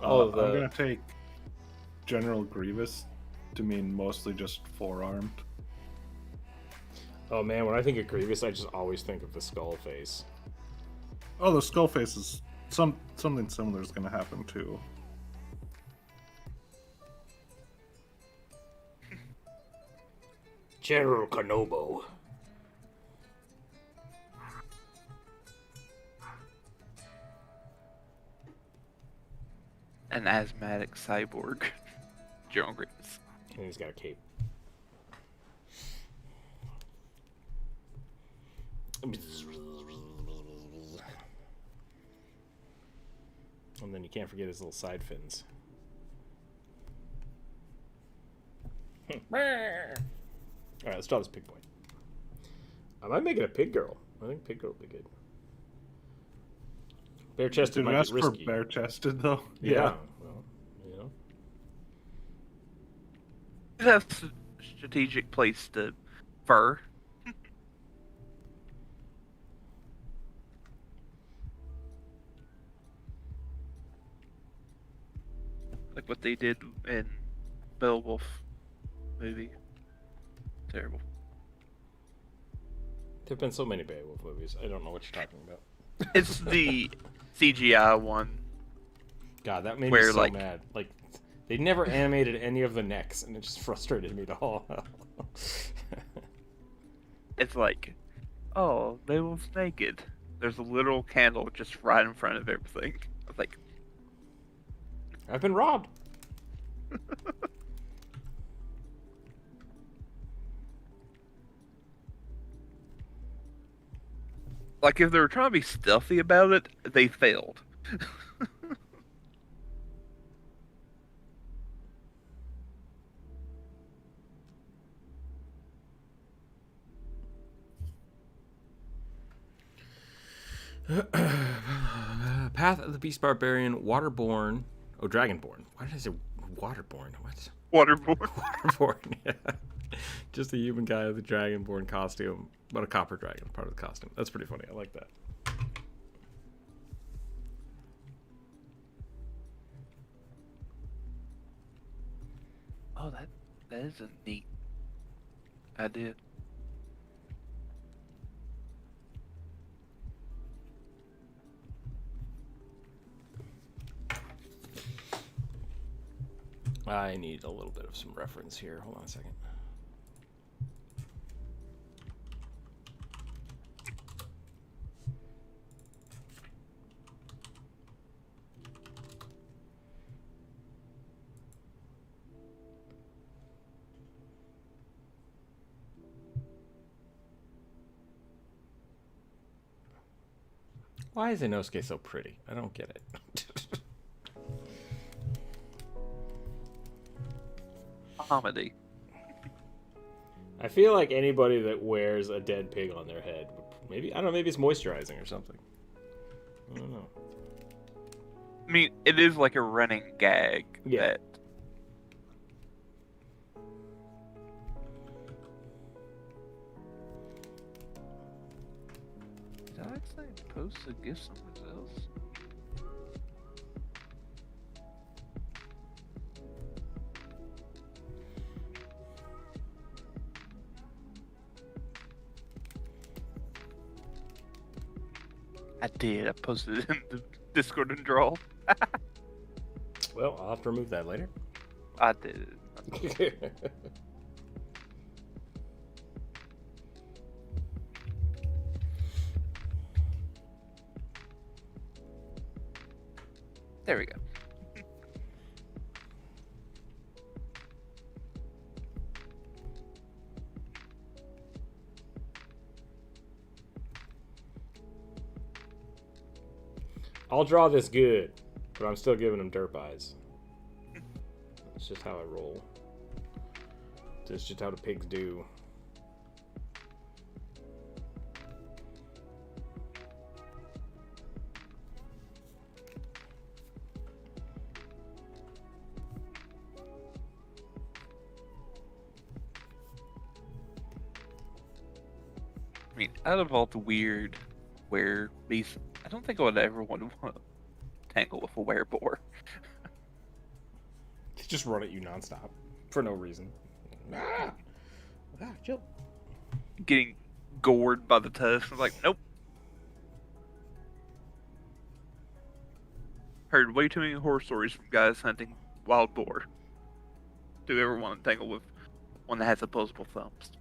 I'm gonna take General Grievous to mean mostly just four-armed. Oh man, when I think of Grievous, I just always think of the skull face. Oh, the skull face is something similar is gonna happen too. General Kanobo. An asthmatic cyborg. General Grievous. And he's got a cape. And then you can't forget his little side fins. Alright, let's draw this pig boy. I might make it a pig girl. I think pig girl would be good. Bare chested Did you might ask be for risky. bare chested though? Yeah. Well, you know. That's a strategic place to fur. Like what they did in Beowulf movie. Terrible. There've been so many Beowulf movies. I don't know what you're talking about. It's the CGI one. God, that made me Where, so like- mad. Like, they never animated any of the necks, and it just frustrated me to all hell. It's like, oh, Beowulf's naked. There's a literal candle just right in front of everything. I was like, I've been robbed. like if they were trying to be stealthy about it, they failed. Path of the Beast Barbarian, Waterborn. Oh, Dragonborn. Why did I say Waterborn? What? Waterborne. Waterborn, yeah. Just a human guy with a Dragonborn costume, but a copper dragon part of the costume. That's pretty funny. I like that. Oh, that is a neat idea. I need a little bit of some reference here. Hold on a second. Why is Inosuke so pretty? I don't get it. Comedy. I feel like anybody that wears a dead pig on their head, maybe, I don't know, maybe it's moisturizing or something. I don't know. I mean, it is like a running gag. Yeah. That... Did I actually post a gift somewhere else? I did. I posted it in the Discord and draw. Well, I'll have to remove that later. I did. There we go. I'll draw this good, but I'm still giving him derp eyes. That's just how I roll. That's just how the pigs do. I mean, out of all the weird beasts, I don't think I would ever want to tangle with a wereboar. They just run at you nonstop for no reason. Chill. Getting gored by the tusk. I was like, nope. Heard way too many horror stories from guys hunting wild boar. Do you ever want to tangle with one that has opposable thumbs?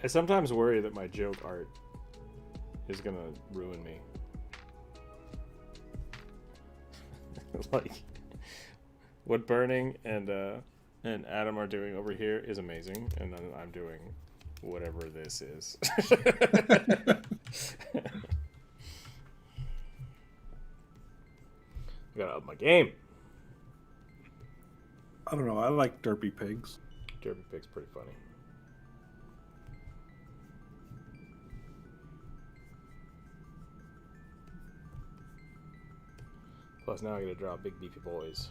I sometimes worry that my joke art is gonna ruin me. Like, what Burning and Adam are doing over here is amazing, and then I'm doing whatever this is. Gotta up my game. I don't know. I like derpy pigs. Derpy Pig's pretty funny. Plus, now I gotta draw big beefy boys,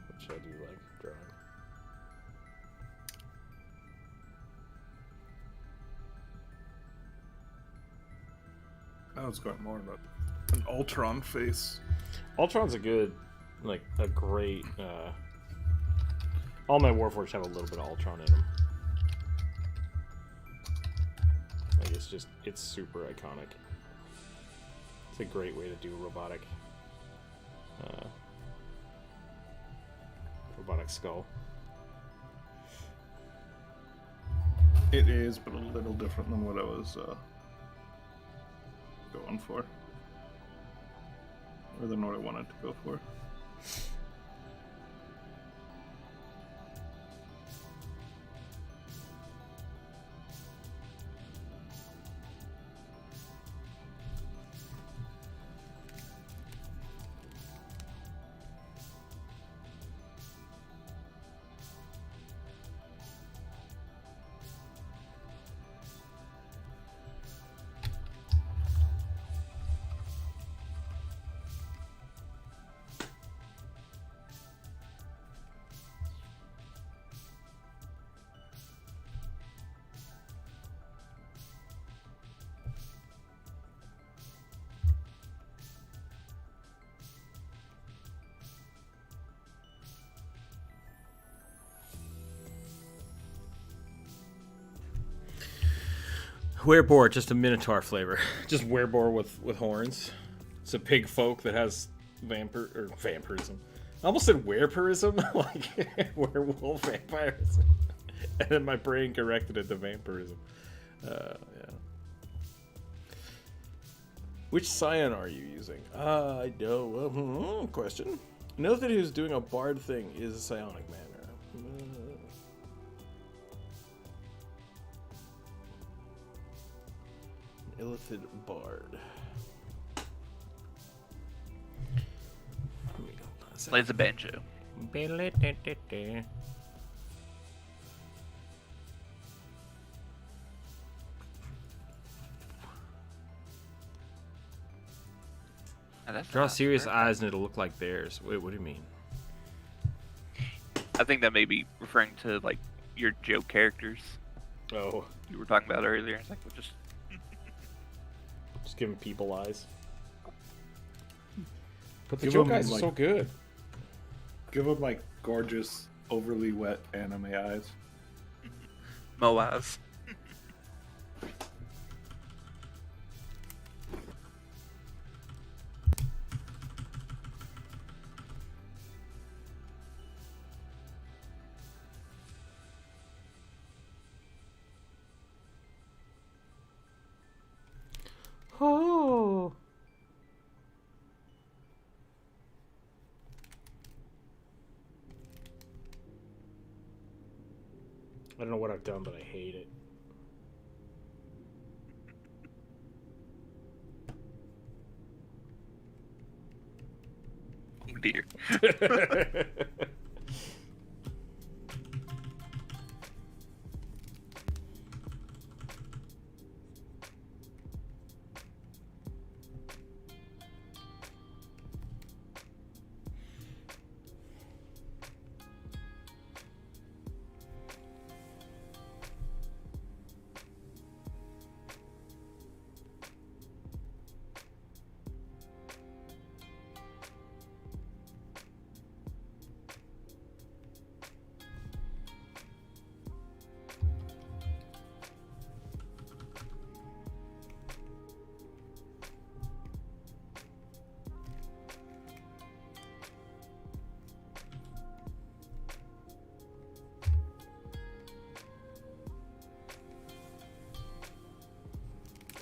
which I do like drawing. I was going more about an Ultron face. Ultron's a good, like, a great. All my Warforged have a little bit of Ultron in them. Like, it's super iconic. It's a great way to do robotic skull. It is, but a little different than what I was going for. Or than what I wanted to go for. Wereboar, just a Minotaur flavor. Just wereboar with horns. It's a pig folk that has vampirism. I almost said werperism, like werewolf vampirism. And then my brain corrected it to vampirism. Yeah. Which scion are you using? I know. Question. Know that who's doing a bard thing is a psionic manner. Illithid bard. Plays a banjo. Draw serious eyes and it'll look like theirs. Wait, what do you mean? I think that may be referring to like your joke characters Oh, you were talking about earlier. It's like we'll just just give him people eyes. But the Give joke 'em, eyes are like- so good. Give him like gorgeous, overly wet anime eyes. Moaz. Oh. I don't know what I've done, but I hate it. Oh dear.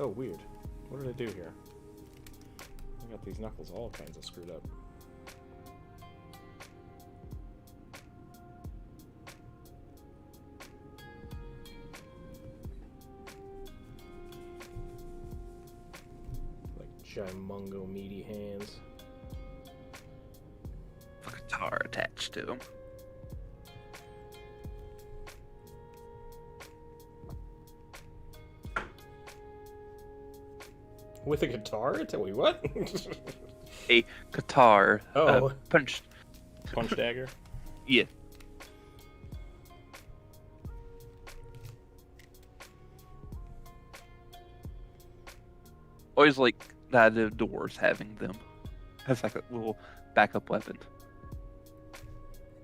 Oh, weird. What did I do here? I got these knuckles all kinds of screwed up. Like gimungo meaty hands. A guitar attached to him. With a guitar? Wait, what? A guitar. Oh. Punch. Punch dagger? Yeah. Always like the idea of doors having them as like a little backup weapon.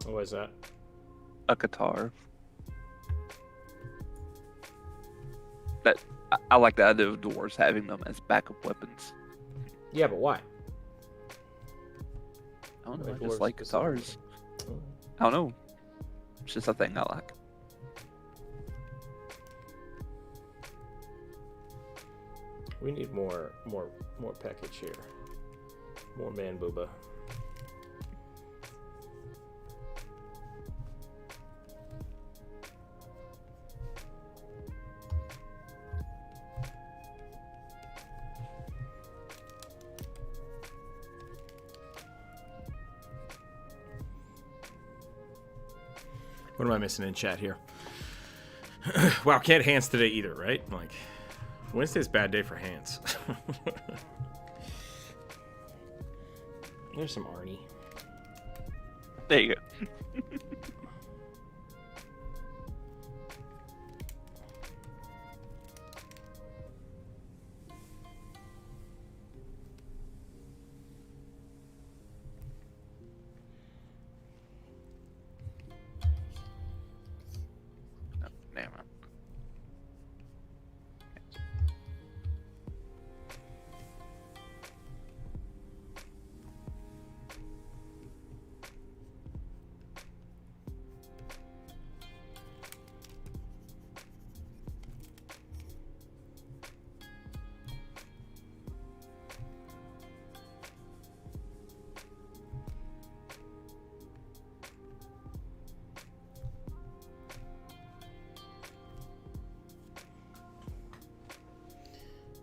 What is that? A guitar. That I like the idea of doors having them as backup weapons. Yeah, but why? I don't know. Like I just dwarves like guitars. specifically. I don't know. It's just a thing I like. We need more package here. More man booba. What am I missing in chat here? Wow, can't hands today either, right? Like, Wednesday's a bad day for hands. There's some Arnie. There you go. Oh, never mind.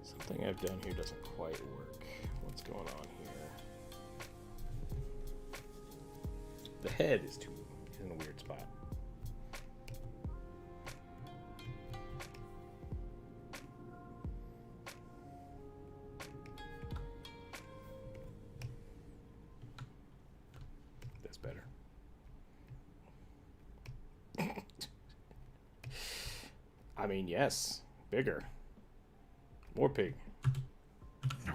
Something I've done here doesn't quite work. What's going on here? The head is in a weird spot. That's better. I mean, yes, bigger. More pig.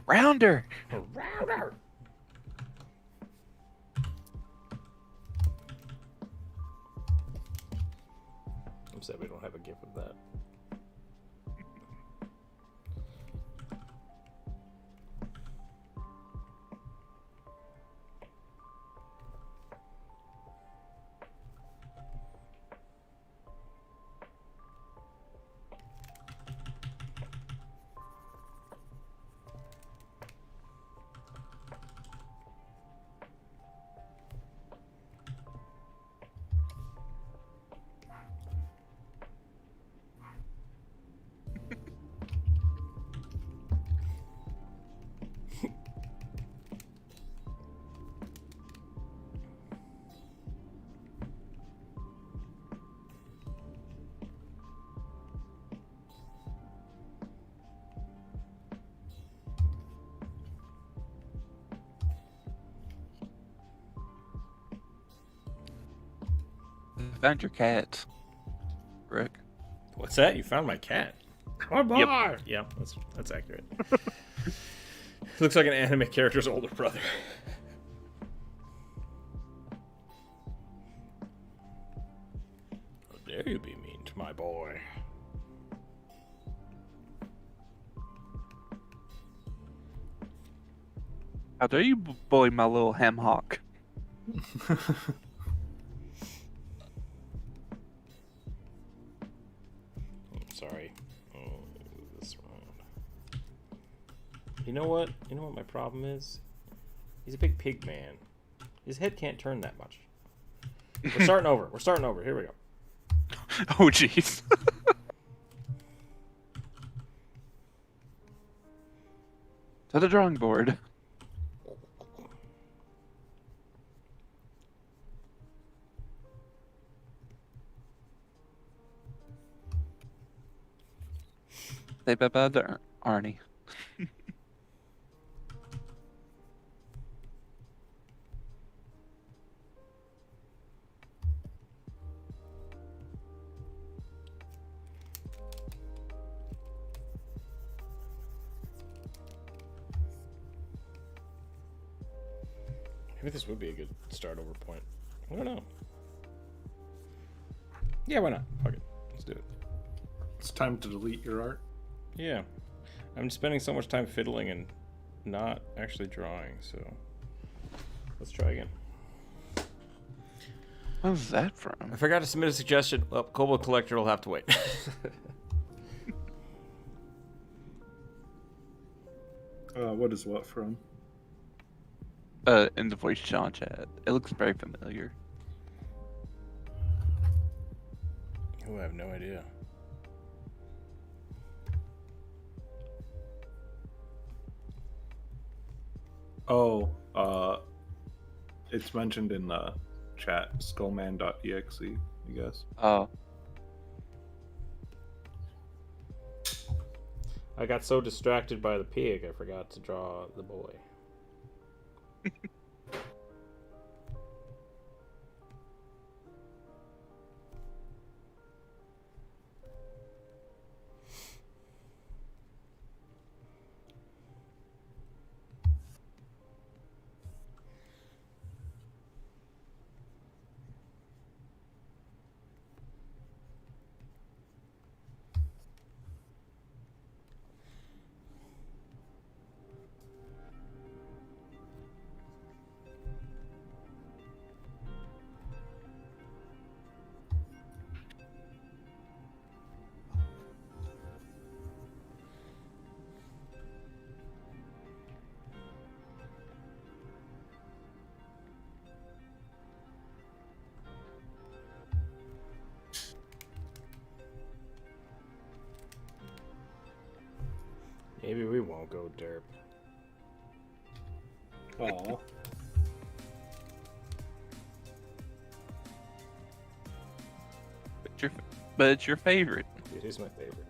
Rounder. Rounder. upset we don't have a gif of that. Found your cat, Rick. What's that? You found my cat? Yep. Yeah, that's accurate. Looks like an anime character's older brother. How dare you be mean to my boy? How dare you bully my little ham hock? Sorry. Oh, this round. You know what? You know what my problem is? He's a big pig man. His head can't turn that much. We're starting over. We're starting over. Here we go. Oh, jeez. To the drawing board. Say bye-bye to Arnie. Maybe this would be a good start over point. I don't know. Yeah, why not? Fuck it. Let's do it. It's time to delete your art. Yeah. I'm spending so much time fiddling and not actually drawing, so let's try again. What's that from? I forgot to submit a suggestion. Well, Kobold Collector will have to wait. What is what from? In the voice chat. It looks very familiar. Oh, I have no idea. Oh, it's mentioned in the chat, skullman.exe, I guess. Oh. I got so distracted by the pig, I forgot to draw the boy. Maybe we won't go derp. Aw. But it's your favorite. It is my favorite.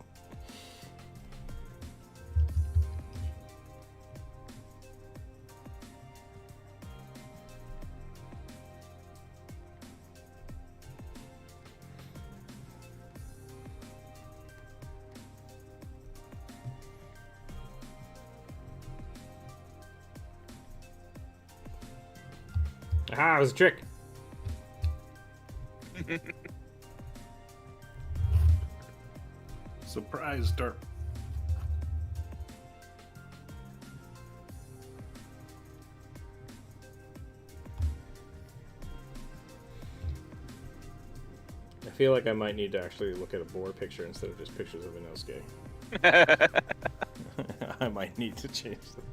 Aha, it was a trick. Surprise, derp. I feel like I might need to actually look at a boar picture instead of just pictures of Inosuke. I might need to change them.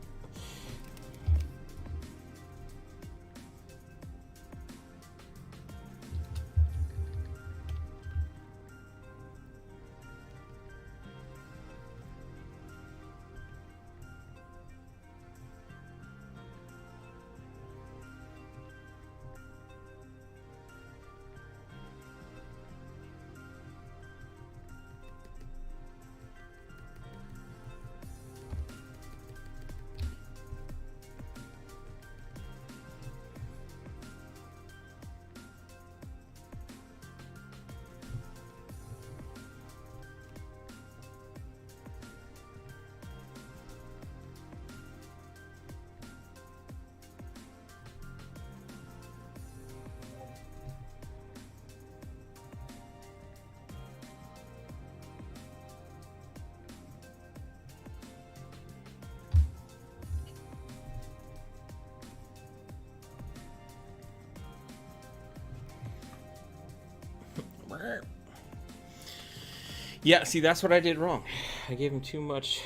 Yeah, see, that's what I did wrong. I gave him too much.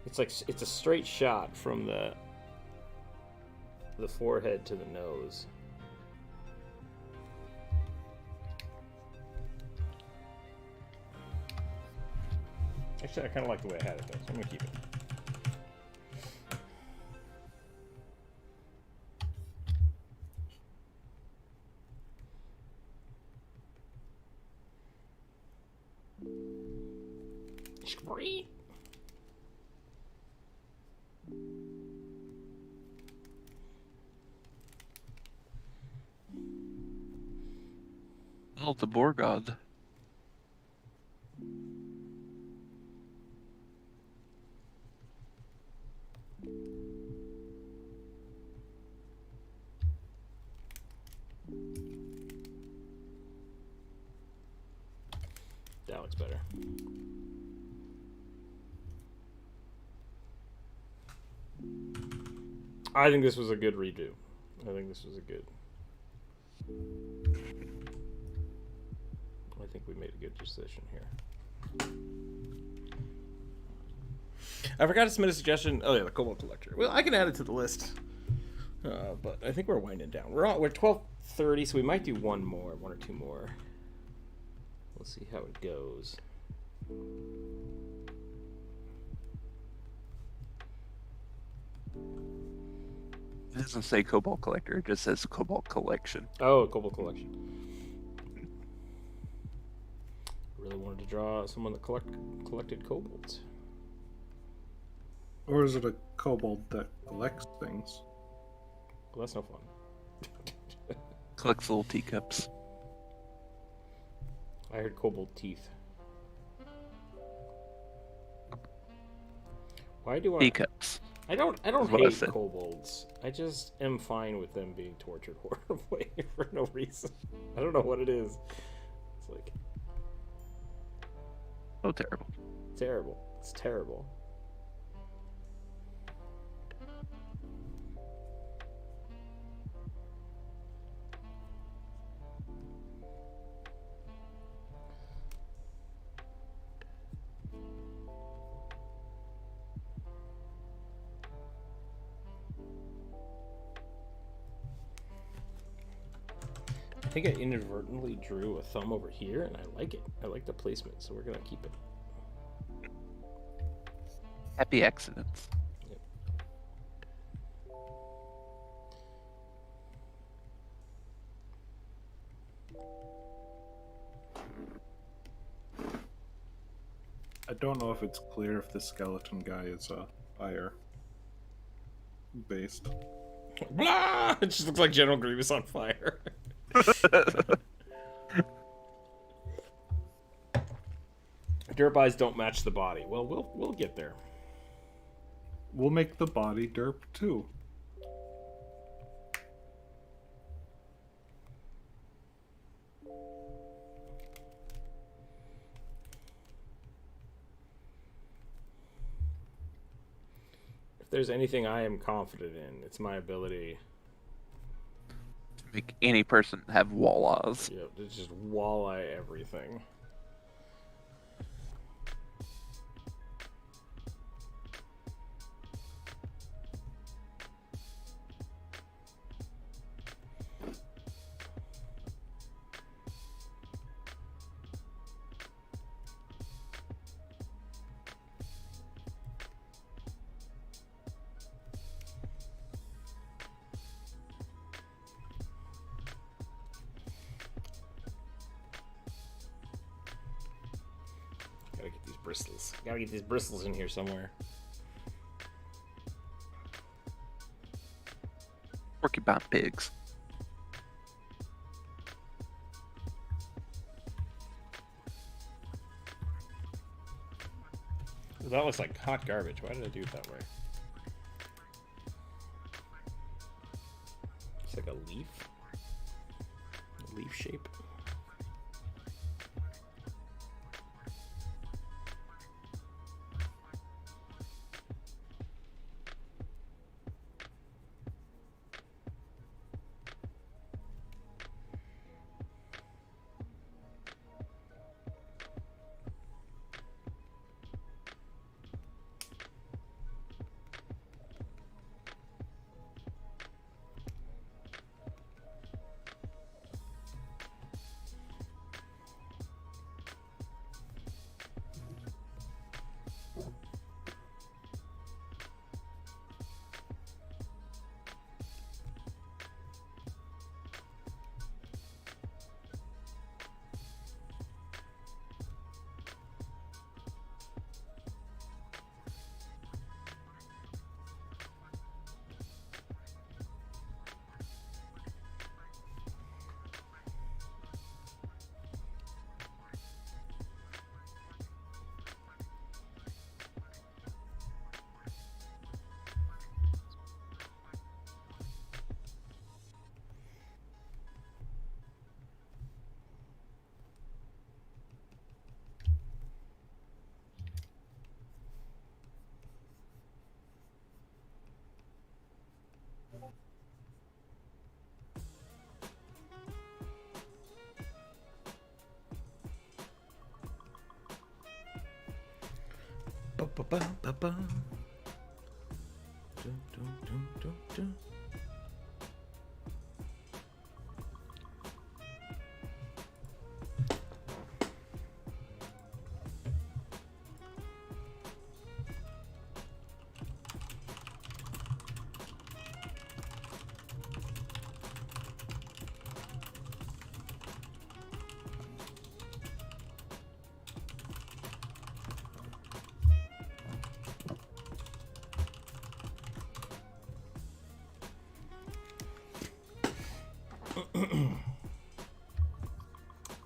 It's like it's a straight shot from the forehead to the nose. Actually, I kind of like the way I had it though, so I'm gonna keep it. Sweet. Oh, the boar god. That looks better. I think this was a good redo. I think this was a good. I think we made a good decision here. I forgot to submit a suggestion. Oh yeah, the Cobalt Collector. Well, I can add it to the list. But I think we're winding down. We're 12:30, so we might do one or two more. We'll see how it goes. It doesn't say Cobalt Collector, it just says Cobalt Collection. Oh, Cobalt Collection. Really wanted to draw someone that collected kobolds. Or is it a kobold that collects things? Well, that's no fun. Collects little teacups. I heard kobold teeth. Why do I? Teacups. I don't That's what I hate said. kobolds. I just am fine with them being tortured horribly for no reason. I don't know what it is. It's like Oh, terrible. terrible. It's terrible. I think I inadvertently drew a thumb over here, and I like it. I like the placement, so we're gonna keep it. Happy accidents. Yep. I don't know if it's clear if the skeleton guy is fire based. Blah! It just looks like General Grievous on fire. Derp eyes don't match the body. Well, we'll get there. We'll make the body derp too. If there's anything I am confident in, it's my ability. To make any person have walleyes. Yep, to just walleye everything. Gotta get these bristles. Gotta get these bristles in here somewhere. Porcupine pigs. That looks like hot garbage. Why did I do it that way? It's like a leaf. A leaf shape. Ba-ba-ba-ba-ba. Dun, dun, dun, dun, dun.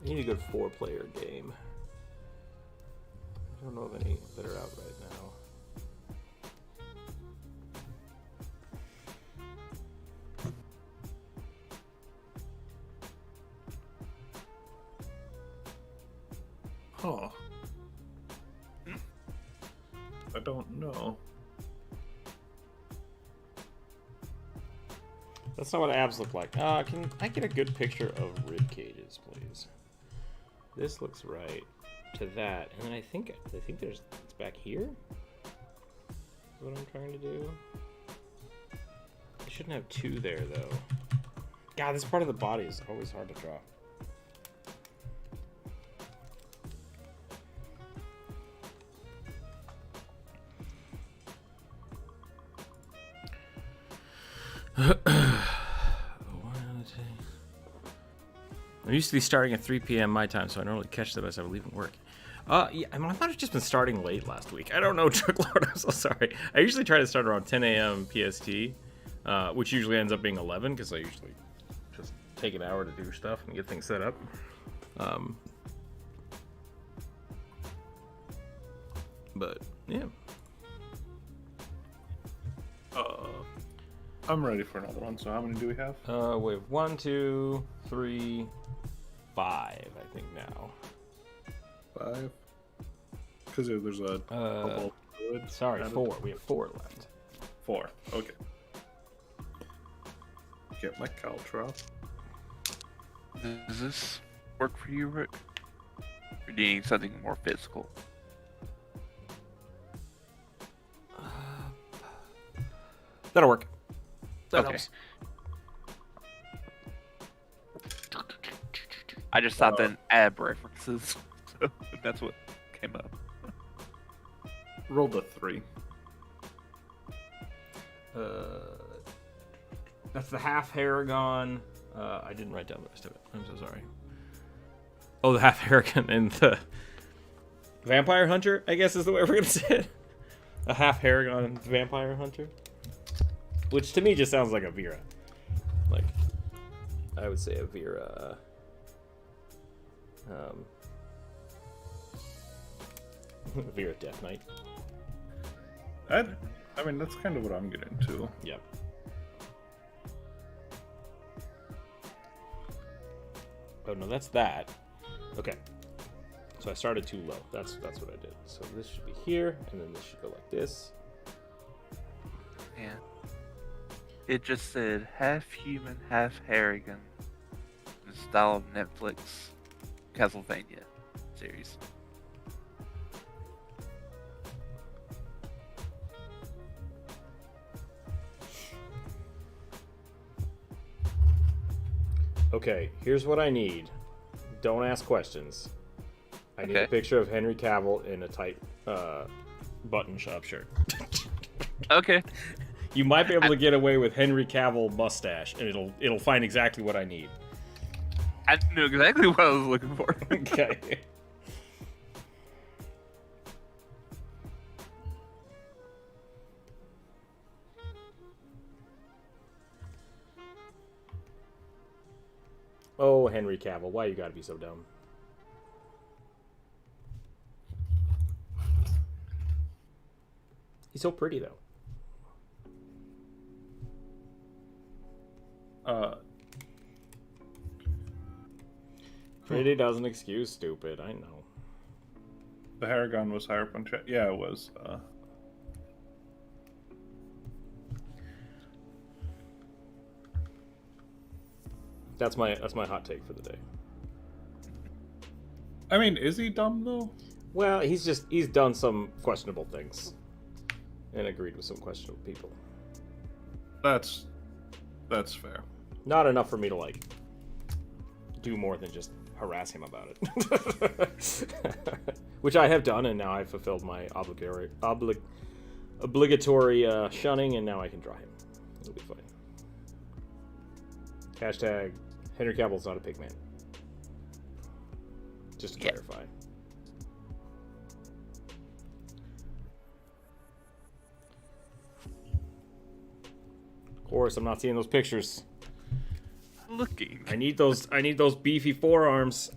I need a good 4-player game. I don't know of any that are out right now. Huh. I don't know. That's not what abs look like. Can I get a good picture of rib cages, please? This looks right to that, and then I think it's back here. Is what I'm trying to do. I shouldn't have 2 there though. God, this part of the body is always hard to draw. I'm used to be starting at 3 p.m. my time, so I normally catch them as I'm leaving work. Yeah, I might have just been starting late last week. I don't know, Truck Lord, I'm so sorry. I usually try to start around 10 a.m. PST, which usually ends up being 11, because I usually just take an hour to do stuff and get things set up. But, yeah. I'm ready for another one. So how many do we have? We have 1, 2, 3, 5, I think now. 5? Because there's a Sorry, 4. We have 4 left. 4. Okay. Get my caltrop. Does this work for you, Rick? Or do you need something more physical? That'll work. That Okay. helps. I just thought then ab references, so that's what came up. Rolled a 3. That's the half Haragon. I didn't write down the rest of it. I'm so sorry. Oh, the half Haragon and the Vampire Hunter, I guess is the way we're going to say it. A half Haragon and Vampire Hunter. Which to me just sounds like a Vera. Like, I would say a Vera. Vera Death Knight. I mean, that's kind of what I'm getting to. Yep. Oh no, that's that. Okay. So I started too low. That's what I did. So this should be here, and then this should go like this. Yeah. It just said half human, half Harrigan. In the style of Netflix Castlevania series. Okay, here's what I need. Don't ask questions. I need a Okay. picture of Henry Cavill in a tight button shop shirt. Okay. You might be able to get away with Henry Cavill mustache, and it'll find exactly what I need. I knew exactly what I was looking for. Okay. Oh, Henry Cavill, why you gotta be so dumb? He's so pretty, though. Pretty doesn't excuse stupid, I know. The Haragon was higher up on chat. Yeah, it was. That's my hot take for the day. I mean, is he dumb though? Well, he's done some questionable things. And agreed with some questionable people. That's fair. Not enough for me to, like, do more than just harass him about it. Which I have done, and now I've fulfilled my obligatory shunning, and now I can draw him. It'll be fine. Hashtag Henry Cavill's not a pig man. Just to clarify. Of course, I'm not seeing those pictures. Looking. I need those beefy forearms.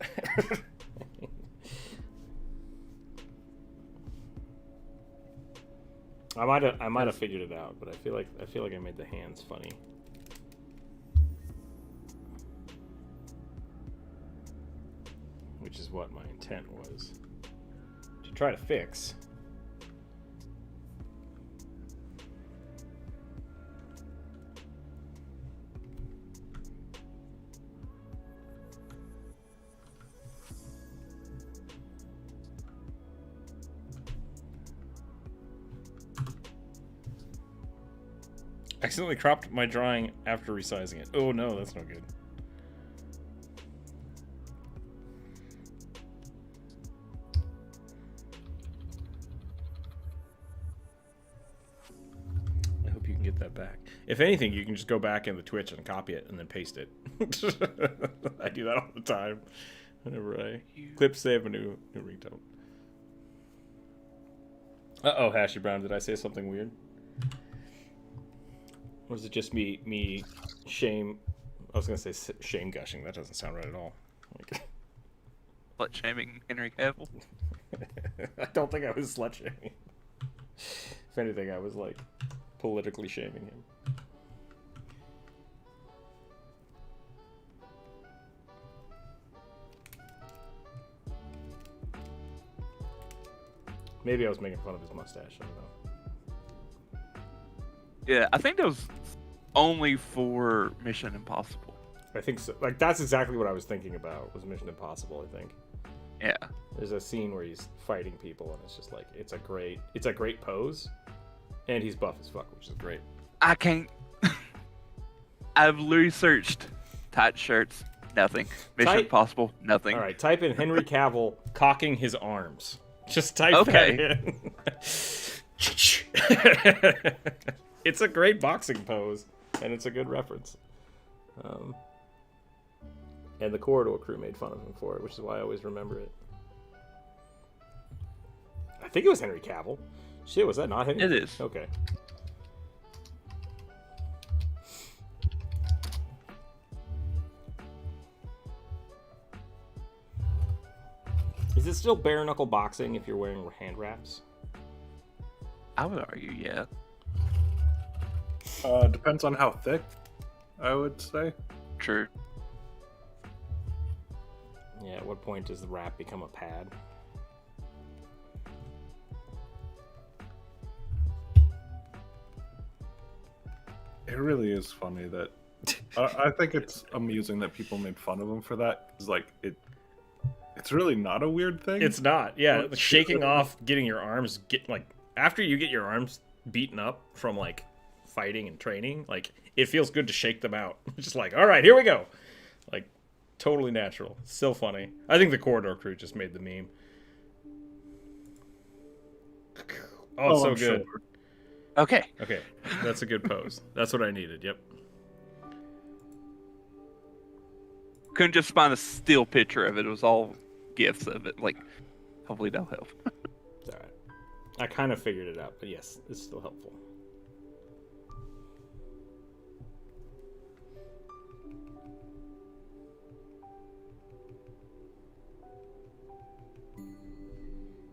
I might have figured it out, but I feel like I made the hands funny. Which is what my intent was to try to fix. Accidentally cropped my drawing after resizing it. Oh no, that's no good. I hope you can get that back. If anything, you can just go back in the Twitch and copy it and then paste it. I do that all the time. Whenever I clip save a new ringtone. Uh-oh, Hashy Brown, did I say something weird? Or is it just me shame? I was gonna say shame gushing. That doesn't sound right at all. Like, Slut shaming Henry Cavill. I don't think I was slut shaming. If anything, I was like politically shaming him. Maybe I was making fun of his mustache. I don't know. Yeah, I think that was only for Mission Impossible. I think so. Like, that's exactly what I was thinking about, was Mission Impossible, I think. Yeah. There's a scene where he's fighting people, and it's just like, it's a great pose, and he's buff as fuck, which is great. I can't. I've literally searched tight shirts, nothing. Mission Impossible, nothing. All right, type in Henry Cavill cocking his arms. Just type Okay. that in. It's a great boxing pose, and it's a good reference. And the Corridor crew made fun of him for it, which is why I always remember it. I think it was Henry Cavill. Shit, was that not Henry? It is. Okay. Is it still bare knuckle boxing if you're wearing hand wraps? I would argue, yeah. Depends on how thick, I would say. True. Yeah, at what point does the wrap become a pad? It really is funny that I think it's amusing that people made fun of him for that. It's like it's really not a weird thing. It's not. Yeah, Well, shaking off, getting your arms after you get your arms beaten up from like fighting and training, like it feels good to shake them out. Just like, all right, here we go. Like totally natural. Still funny. I think the Corridor crew just made the meme. Oh, it's so I'm good. sure. Okay. Okay, that's a good pose. That's what I needed. Yep. Couldn't just find a still picture of it. It was all gifs of it. Like, hopefully that'll help. It's all right. I kind of figured it out, but yes, it's still helpful.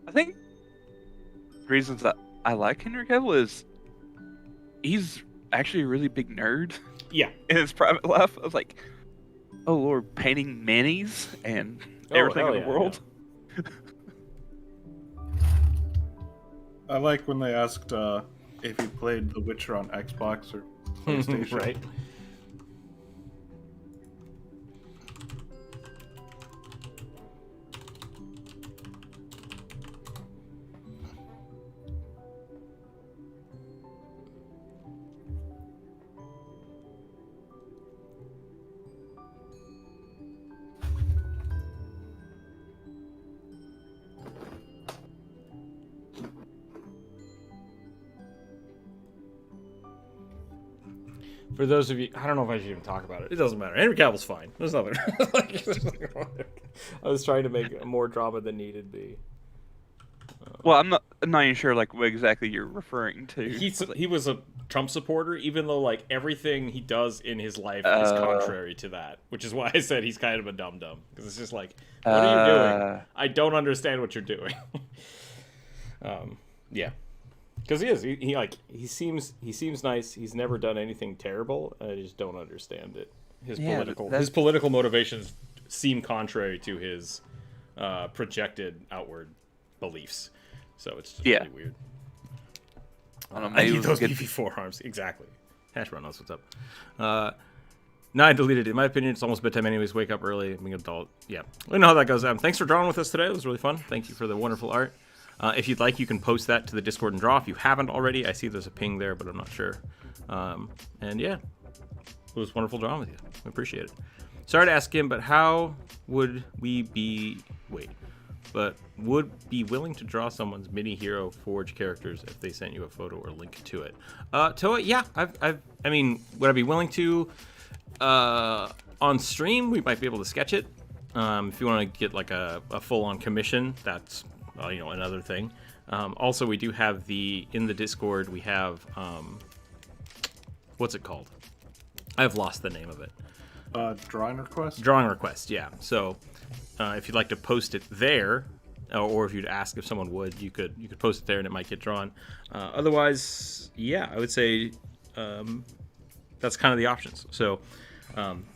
I think reasons that I like Henry Cavil is he's actually a really big nerd Yeah. in his private life. I was like, oh Lord, painting minis and everything hell in the yeah, world. I like when they asked if he played The Witcher on Xbox or PlayStation. Right. For those of you, I don't know if I should even talk about it. It doesn't matter. Henry Cavill's fine. There's nothing. I was trying to make more drama than needed be. Well, I'm not even sure like what exactly you're referring to. He was a Trump supporter, even though like everything he does in his life is contrary to that. Which is why I said he's kind of a dum dum, because it's just like, what are you doing? I don't understand what you're doing. Yeah. Because he is. He seems nice. He's never done anything terrible. I just don't understand it. His political motivations seem contrary to his projected outward beliefs. So it's just really weird. I need those beefy forearms. Exactly. Hash brown knows what's up. No, I deleted it. In my opinion, it's almost bedtime anyways. Wake up early. Being an adult. Yeah. We know how that goes. Thanks for drawing with us today. It was really fun. Thank you for the wonderful art. If you'd like, you can post that to the Discord and draw if you haven't already. I see there's a ping there, but I'm not sure. And yeah, it was wonderful drawing with you. I appreciate it. Sorry to ask him, but how would we be... would be willing to draw someone's mini hero forge characters if they sent you a photo or link to it? Toa, yeah, I mean, would I be willing to? On stream, we might be able to sketch it. If you want to get like a full-on commission, that's another thing. Also, we do have in the Discord, we have what's it called? I've lost the name of it. Drawing request? Drawing request, yeah. So if you'd like to post it there, or if you'd ask if someone would, you could post it there and it might get drawn. Otherwise, yeah, I would say that's kind of the options. So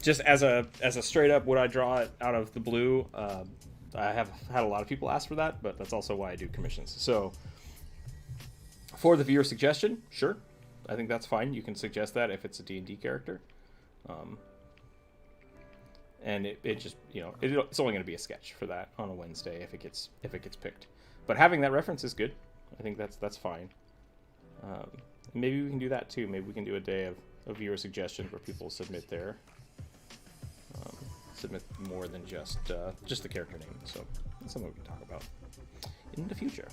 just as a straight up, would I draw it out of the blue? I have had a lot of people ask for that, but that's also why I do commissions. So for the viewer suggestion, sure. I think that's fine. You can suggest that if it's a D&D character. And it just, you know, it's only going to be a sketch for that on a Wednesday if it gets picked. But having that reference is good. I think that's fine. Maybe we can do that too. Maybe we can do a day of viewer suggestions where people submit submit more than just the character name. So that's something we can talk about in the future.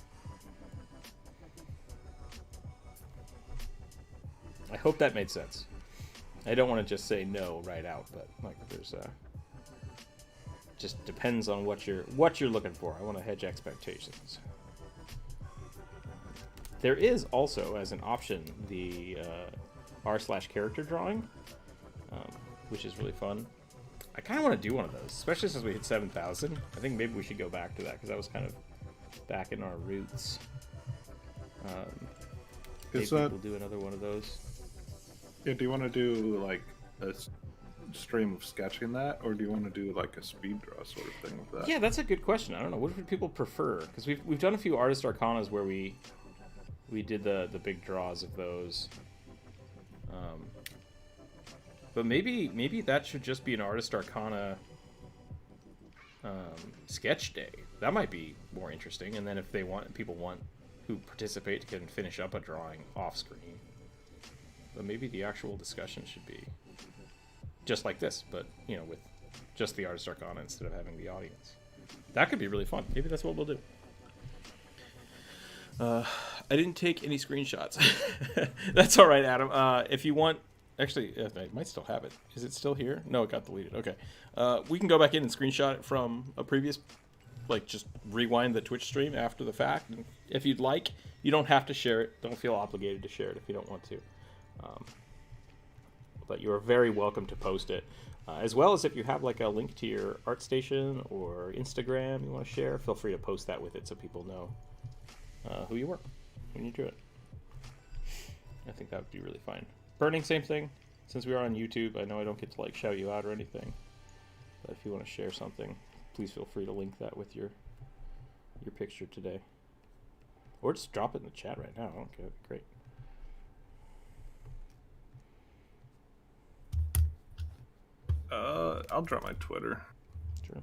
I hope that made sense. I don't want to just say no right out, but like there's just depends on what you're looking for. I want to hedge expectations. There is also, as an option, the r/character drawing, which is really fun. I kind of want to do one of those, especially since we hit 7,000. I think maybe we should go back to that because that was kind of back in our roots. Maybe we'll do another one of those. Yeah, do you want to do like a stream of sketching that, or do you want to do like a speed draw sort of thing with that? Yeah, that's a good question. I don't know. What would people prefer? Because we've done a few artist arcanas where we did the big draws of those. But maybe that should just be an artist arcana sketch day. That might be more interesting. And then if people want who participate can finish up a drawing off screen. But maybe the actual discussion should be just like this, but you know, with just the artist arcana instead of having the audience. That could be really fun. Maybe that's what we'll do. I didn't take any screenshots. That's all right, Adam. If you want, actually, I might still have it. Is it still here? No, it got deleted. Okay. We can go back in and screenshot it from a previous, like just rewind the Twitch stream after the fact. And if you'd like, you don't have to share it. Don't feel obligated to share it if you don't want to. But you are very welcome to post it. As well as if you have like a link to your ArtStation or Instagram you want to share, feel free to post that with it so people know who you were when you do it. I think that would be really fine. Burning, same thing. Since we are on YouTube, I know I don't get to like shout you out or anything. But if you want to share something, please feel free to link that with your picture today. Or just drop it in the chat right now. Okay, that'd be great. I'll drop my Twitter. Sure.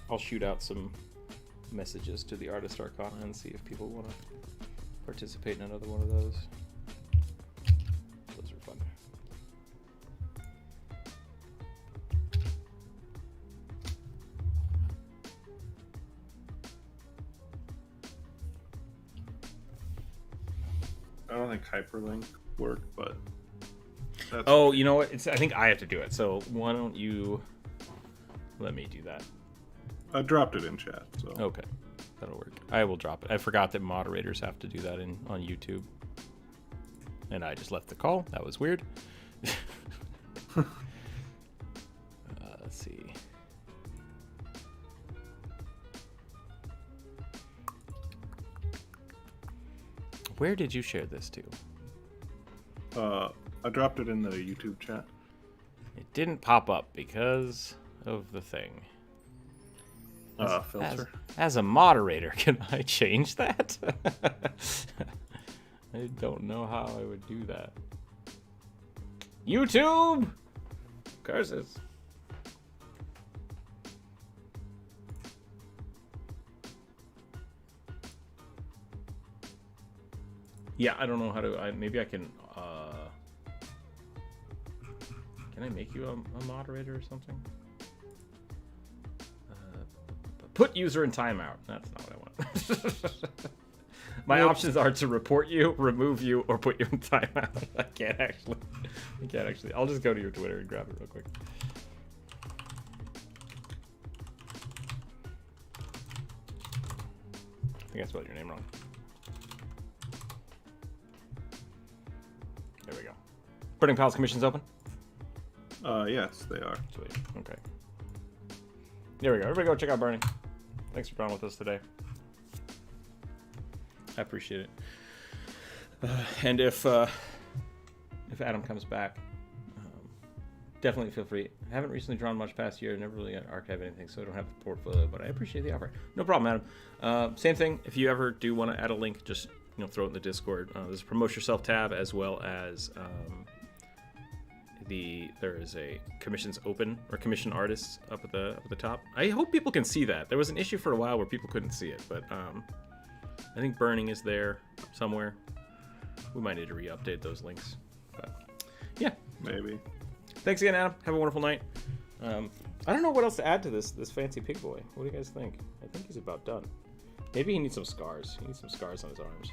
I'll shoot out some messages to the Artist Arcana and see if people want to participate in another one of those. Those are fun. I don't think hyperlink work, but that's oh, you know what? I think I have to do it. So why don't you let me do that? I dropped it in chat. So Okay, that'll work. I will drop it. I forgot that moderators have to do that on YouTube, and I just left the call. That was weird. Let's see. Where did you share this to? I dropped it in the YouTube chat. It didn't pop up because of the thing. Filter. As a moderator, can I change that? I don't know how I would do that. YouTube! Curses. Yeah, I don't know how to. Maybe I can. Can I make you a moderator or something? Put user in timeout. That's not what I want. My options are to report you, remove you, or put you in timeout. I can't actually. I'll just go to your Twitter and grab it real quick. I think I spelled your name wrong. There we go. Burning Pals commissions open? Yes, they are. Sweet. Okay. There we go. Everybody go check out Burning. Thanks for drawing with us today. I appreciate it. And if Adam comes back, definitely feel free. I haven't recently drawn much past year. Never really archived anything, so I don't have the portfolio, but I appreciate the offer. No problem, Adam. Same thing. If you ever do want to add a link, just throw it in the Discord. There's a promote yourself tab, as well as there is a commissions open or commission artists up at the top. I hope people can see that. There was an issue for a while where people couldn't see it, but I think burning is there somewhere. We might need to re-update those links, but yeah, Maybe. thanks again, Adam. Have a wonderful night. I don't know what else to add to this fancy pig boy. What do you guys think? I think he's about done. Maybe he needs some scars. He needs some scars on his arms.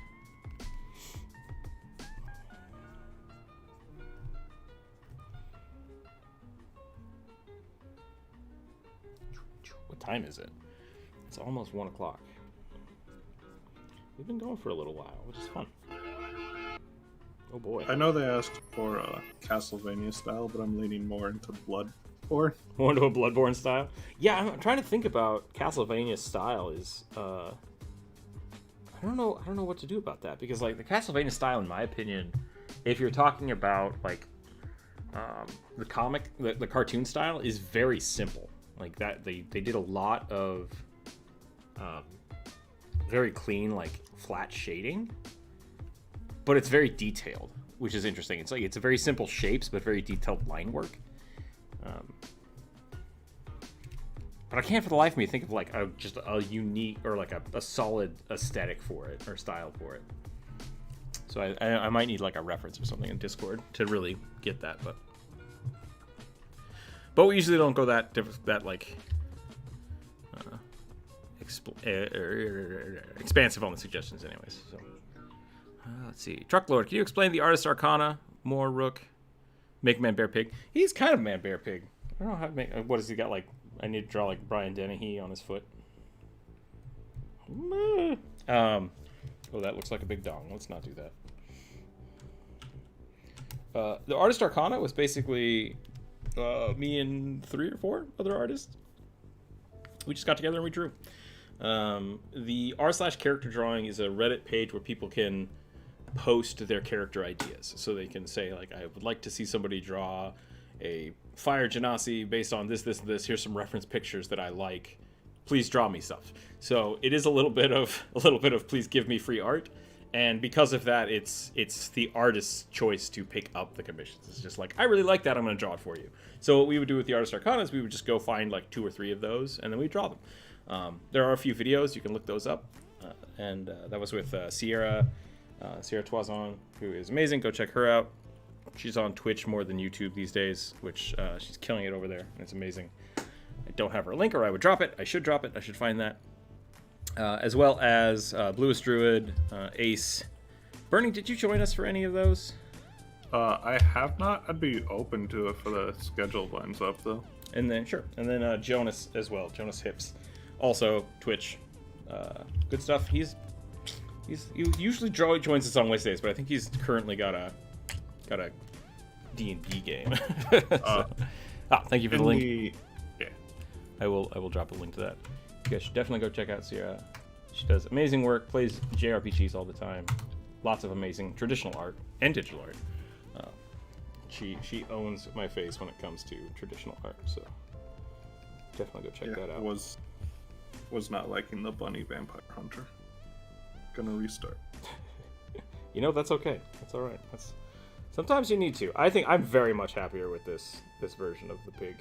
What time is it? It's almost 1 o'clock. We've been going for a little while, which is fun. Oh boy. I know they asked for Castlevania style, but I'm leaning more into Bloodborne. More into a Bloodborne style? Yeah, I'm trying to think about Castlevania style is I don't know what to do about that, because like the Castlevania style, in my opinion, if you're talking about like the comic, the cartoon style is very simple. Like that they did a lot of very clean, like flat shading, but it's very detailed, which is interesting. It's like it's a very simple shapes, but very detailed line work. But I can't for the life of me think of like just a unique or like a solid aesthetic for it or style for it. So I might need like a reference or something in Discord to really get that, but we usually don't go that like expansive on the suggestions anyways. So let's see. Trucklord, can you explain the Artist Arcana? More Rook. Make Man Bear Pig. He's kind of Man Bear Pig. I don't know how to make. What has he got? Like, I need to draw like Brian Dennehy on his foot. Oh, that looks like a big dong. Let's not do that. The Artist Arcana was basically me and 3 or 4 other artists. We just got together and we drew. The r/character drawing is a Reddit page where people can post their character ideas. So they can say, like, I would like to see somebody draw a fire genasi based on this, this, and this. Here's some reference pictures that I like. Please draw me stuff. So it is a little bit of please give me free art. And because of that, it's the artist's choice to pick up the commissions. It's just like, I really like that, I'm going to draw it for you. So what we would do with the Artist Arcana is we would just go find like 2 or 3 of those, and then we draw them. There are a few videos, you can look those up. And that was with Sierra Toison, who is amazing. Go check her out. She's on Twitch more than YouTube these days, which she's killing it over there, and it's amazing. I don't have her link, or I would drop it. I should drop it. I should find that. As well as Bluest Druid, Ace. Bernie, did you join us for any of those? I have not. I'd be open to it for the schedule lines up, though. And then, sure. And then Jonas as well. Jonas Hips. Also, Twitch. Good stuff. He usually joins us on Wednesdays, but I think he's currently got a D&D game. Thank you for the link. Yeah. I will drop a link to that. You guys should definitely go check out Sierra. She does amazing work, plays JRPGs all the time. Lots of amazing traditional art and digital art. She owns my face when it comes to traditional art, so definitely go check that out. Was not liking the Bunny Vampire Hunter. Gonna restart. That's okay. That's all right. Sometimes you need to. I think I'm very much happier with this version of the pig.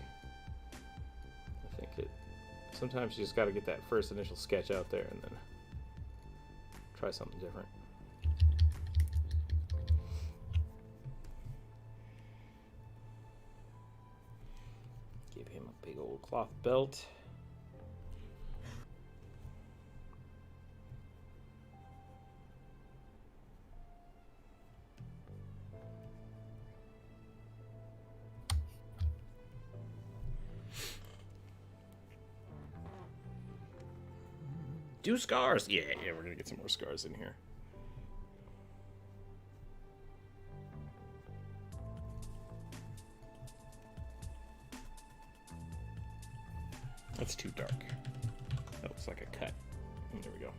I think sometimes you just got to get that first initial sketch out there and then try something different. Give him a big old cloth belt. Do scars. Yeah, we're gonna get some more scars in here. That's too dark. That looks like a cut. There we go.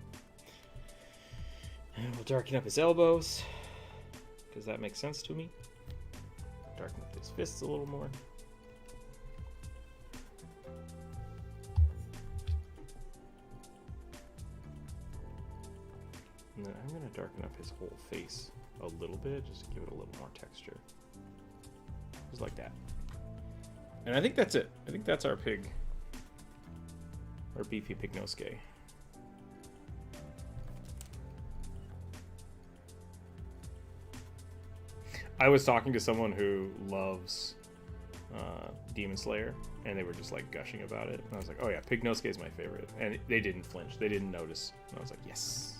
And we'll darken up his elbows, because that makes sense to me. Darken up his fists a little more. And then I'm going to darken up his whole face a little bit just to give it a little more texture. Just like that. And I think that's it. I think that's our pig. Our beefy Pignosuke. I was talking to someone who loves Demon Slayer, and they were just like gushing about it. And I was like, oh yeah, Pignosuke is my favorite. And they didn't flinch. They didn't notice. And I was like, yes.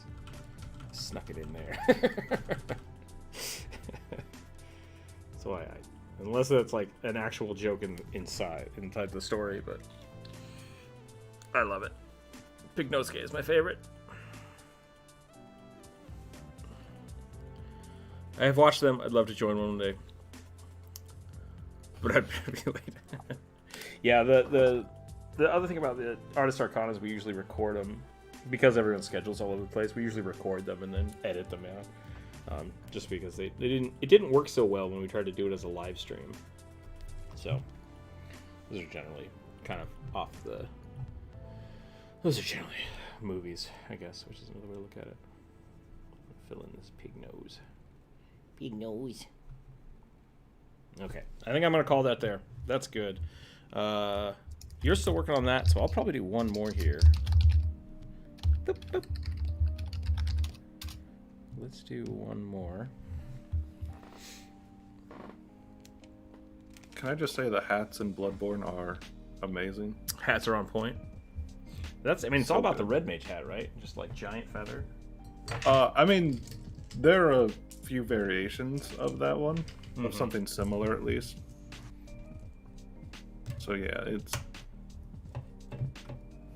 Snuck it in there. That's why unless that's like an actual joke inside the story, but I love it. Pignosuke is my favorite. I have watched them. I'd love to join one day, but I'd be late. Yeah, the other thing about the Artist Arcana is we usually record them because everyone's schedule's all over the place. We usually record them and then edit them out, just because it didn't work so well when we tried to do it as a live stream. So those are generally kind of off the. Those are generally movies, I guess, which is another way to look at it. Fill in this pig nose. Pig nose. Okay, I think I'm gonna call that there. That's good. You're still working on that, so I'll probably do one more here. Boop, boop. Let's do one more. Can I just say the hats in Bloodborne are amazing? Hats are on point. That's, I mean, it's So all about good. the red mage hat, right? Just like giant feather. I mean, there are a few variations of that one, Mhm. of something similar at least. So yeah,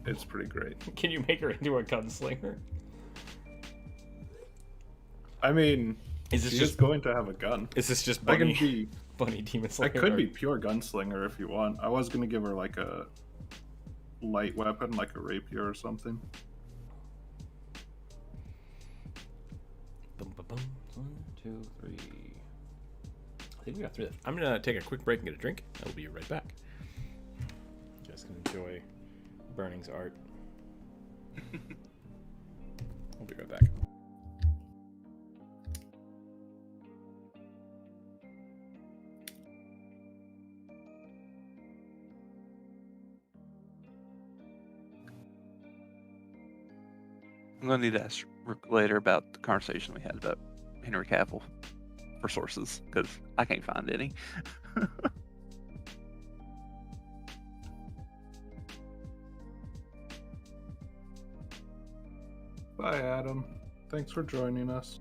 it's pretty great. Can you make her into a gunslinger? I mean, Is this she's just going to have a gun. Is this just I can bunny, be. bunny demon I slayer? could or- be pure gunslinger if you want. I was gonna give her like a light weapon, like a rapier or something. Boom, boom, boom. 1, 2, 3. I think we got through that. I'm gonna take a quick break and get a drink. I will be right back. You guys can enjoy Burning's art. I'll be right back. I'm gonna need to ask Rook later about the conversation we had about Henry Cavil for sources, because I can't find any. Bye, Adam. Thanks for joining us.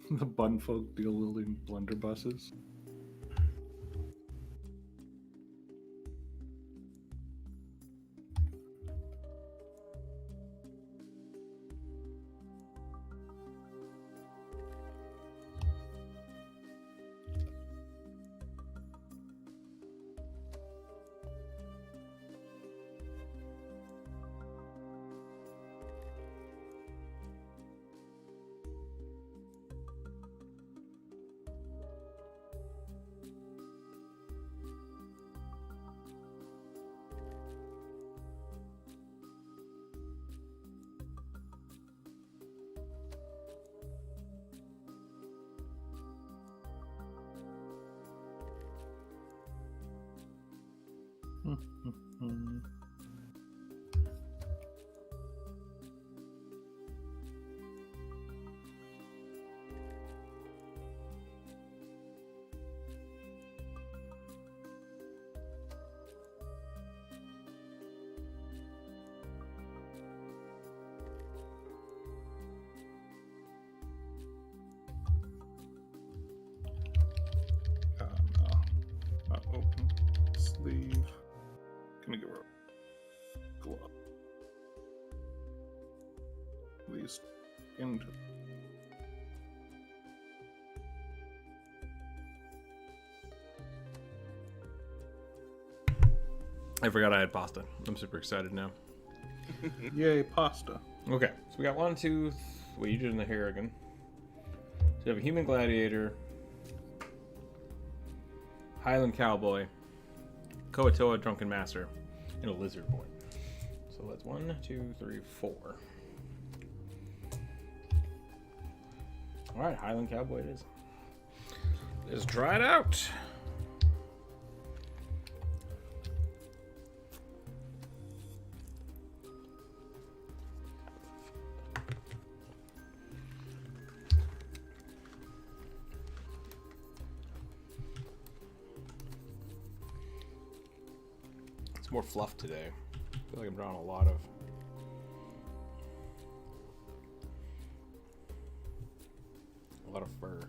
The Bunfolk deal-wielding blunderbusses. not open. Sleeve. Gonna give her a glove. These into. I forgot I had pasta. I'm super excited now. Yay, pasta. Okay, so we got one, two. Well, you did in the Harrigan. So you have a human gladiator, Highland cowboy, Koatoa drunken master, and a lizard boy. So that's 1, 2, 3, 4. All right, Highland cowboy it is. Let's try it out. It's more fluff today. I feel like I'm drawing a lot of fur.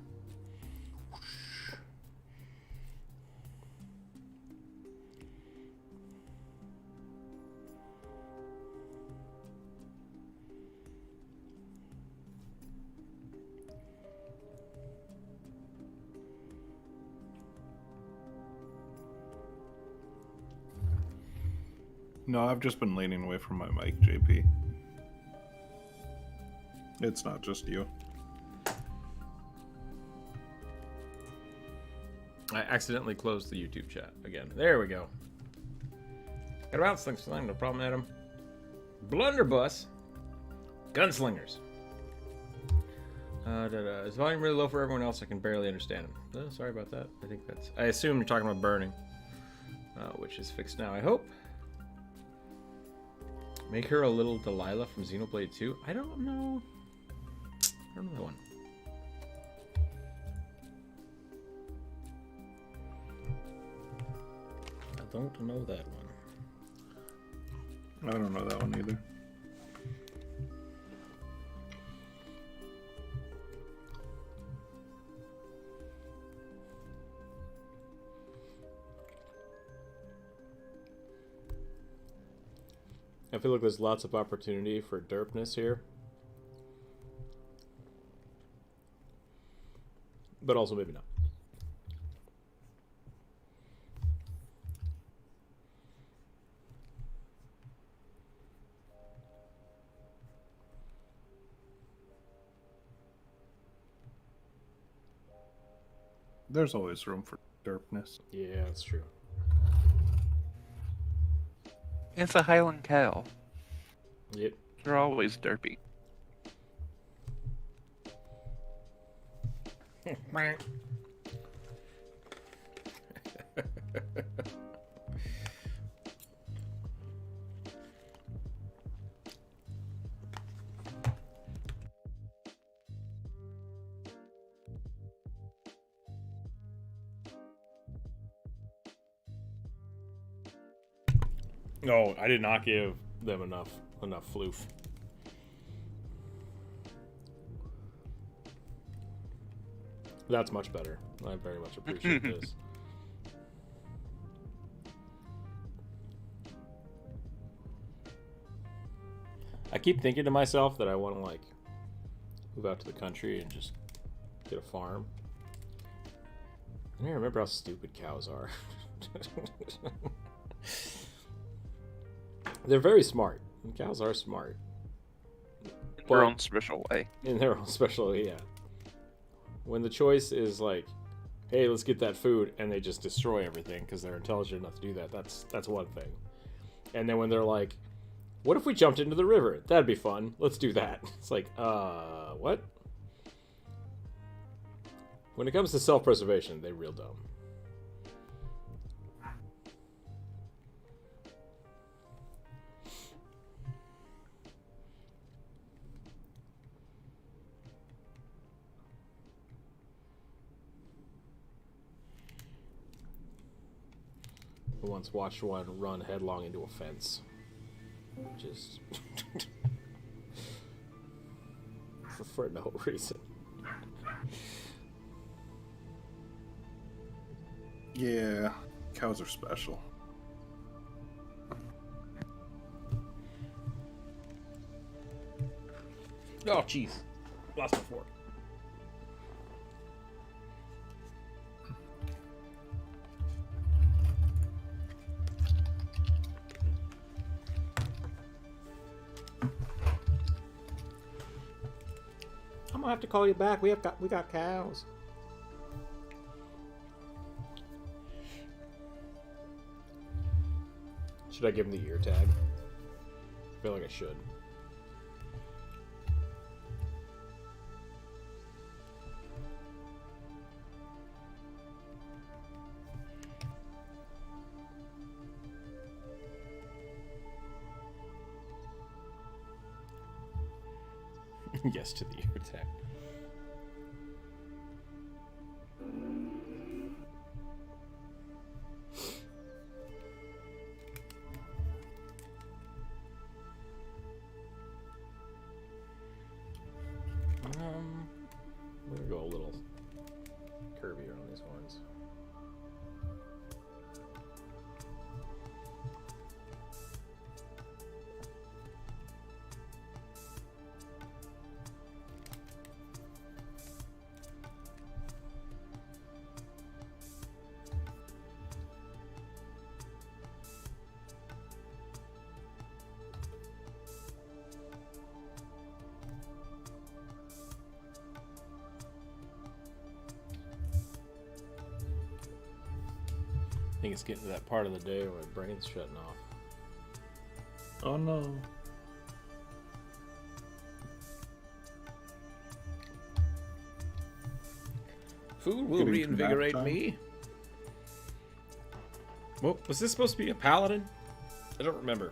No, I've just been leaning away from my mic, JP. It's not just you. I accidentally closed the YouTube chat again. There we go. Got about thanks for no problem, Adam. Blunderbuss. Gunslingers. Is volume really low for everyone else? I can barely understand him. Oh, sorry about that. I assume you're talking about burning, which is fixed now, I hope. Make her a little Delilah from Xenoblade 2. I don't know. I don't know that one. I don't know that one. I don't know that one either. I feel like there's lots of opportunity for derpness here. But also maybe not. There's always room for derpness. Yeah, that's true. It's a Highland cow. Yep. They're always derpy. No, I did not give them enough floof. That's much better. I very much appreciate this. I keep thinking to myself that I want to like move out to the country and just get a farm. And I remember how stupid cows are. They're very smart. Cows are smart. In their own special way. In their own special way, yeah. When the choice is like, hey, let's get that food, and they just destroy everything because they're intelligent enough to do that, that's one thing. And then when they're like, what if we jumped into the river? That'd be fun. Let's do that. It's like, what? When it comes to self-preservation, they're real dumb. I once watched one run headlong into a fence. Just for no reason. Yeah, Cows are special. Oh, jeez. Lost my fork. I'm gonna have to call you back. We got cows. Should I give him the ear tag? I feel like I should. Yes to the ear tag. I'm gonna go a little curvier on these horns. I think it's getting to that part of the day where my brain's shutting off. Oh no. Food will Getting reinvigorate nap time. me. Well, was this supposed to be a paladin? I don't remember.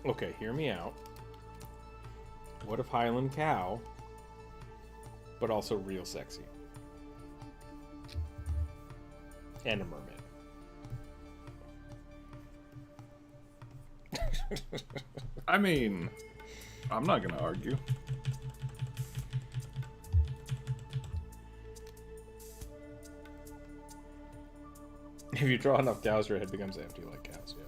Okay, hear me out. What if Highland cow, but also real sexy? And a mermaid. I mean, I'm not gonna argue. If you draw enough cows, your head becomes empty like cows, yeah.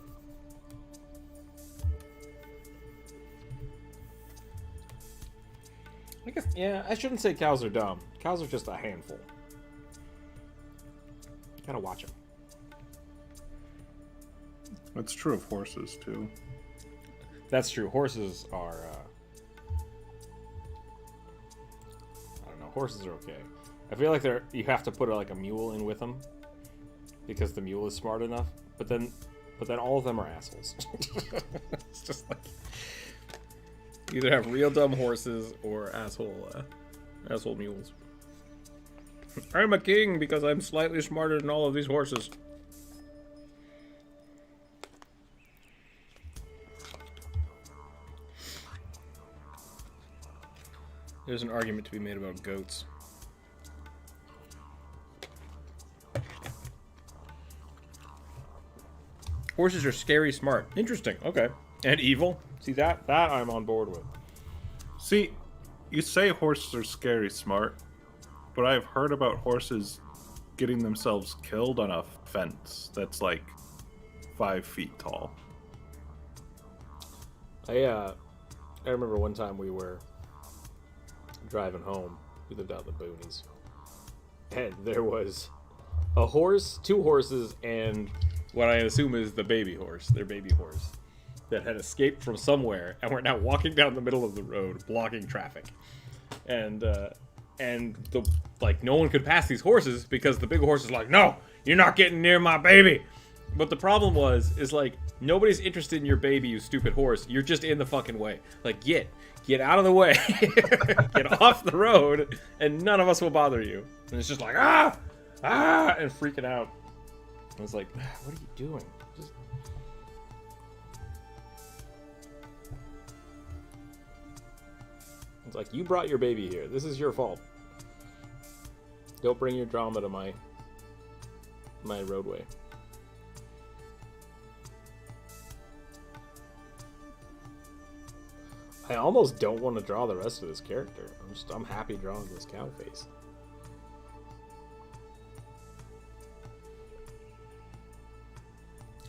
I guess, yeah, I shouldn't say cows are dumb. Cows are just a handful. You gotta watch them. That's true of horses too. That's true. Horses are, I don't know. Horses are okay. I feel like you have to put like a mule in with them because the mule is smart enough. But then all of them are assholes. It's just like you either have real dumb horses or asshole mules. I'm a king because I'm slightly smarter than all of these horses. There's an argument to be made about goats. Horses are scary smart. Interesting. Okay. And evil. See, that I'm on board with. See, you say horses are scary smart, but I've heard about horses getting themselves killed on a fence that's like 5 feet tall. I remember one time we were driving home. We lived out in the boonies. And there was a horse, 2 horses, and what I assume is the baby horse, their baby horse, that had escaped from somewhere and were now walking down the middle of the road, blocking traffic. And no one could pass these horses because the big horse is like, no, you're not getting near my baby. But the problem is like, nobody's interested in your baby, you stupid horse. You're just in the fucking way. Like, get out of the way. Get off the road, and none of us will bother you. And it's just like, and freaking out. I was like, what are you doing? Just... It's like, you brought your baby here. This is your fault. Don't bring your drama to my roadway. I almost don't want to draw the rest of this character. I'm happy drawing this cow face.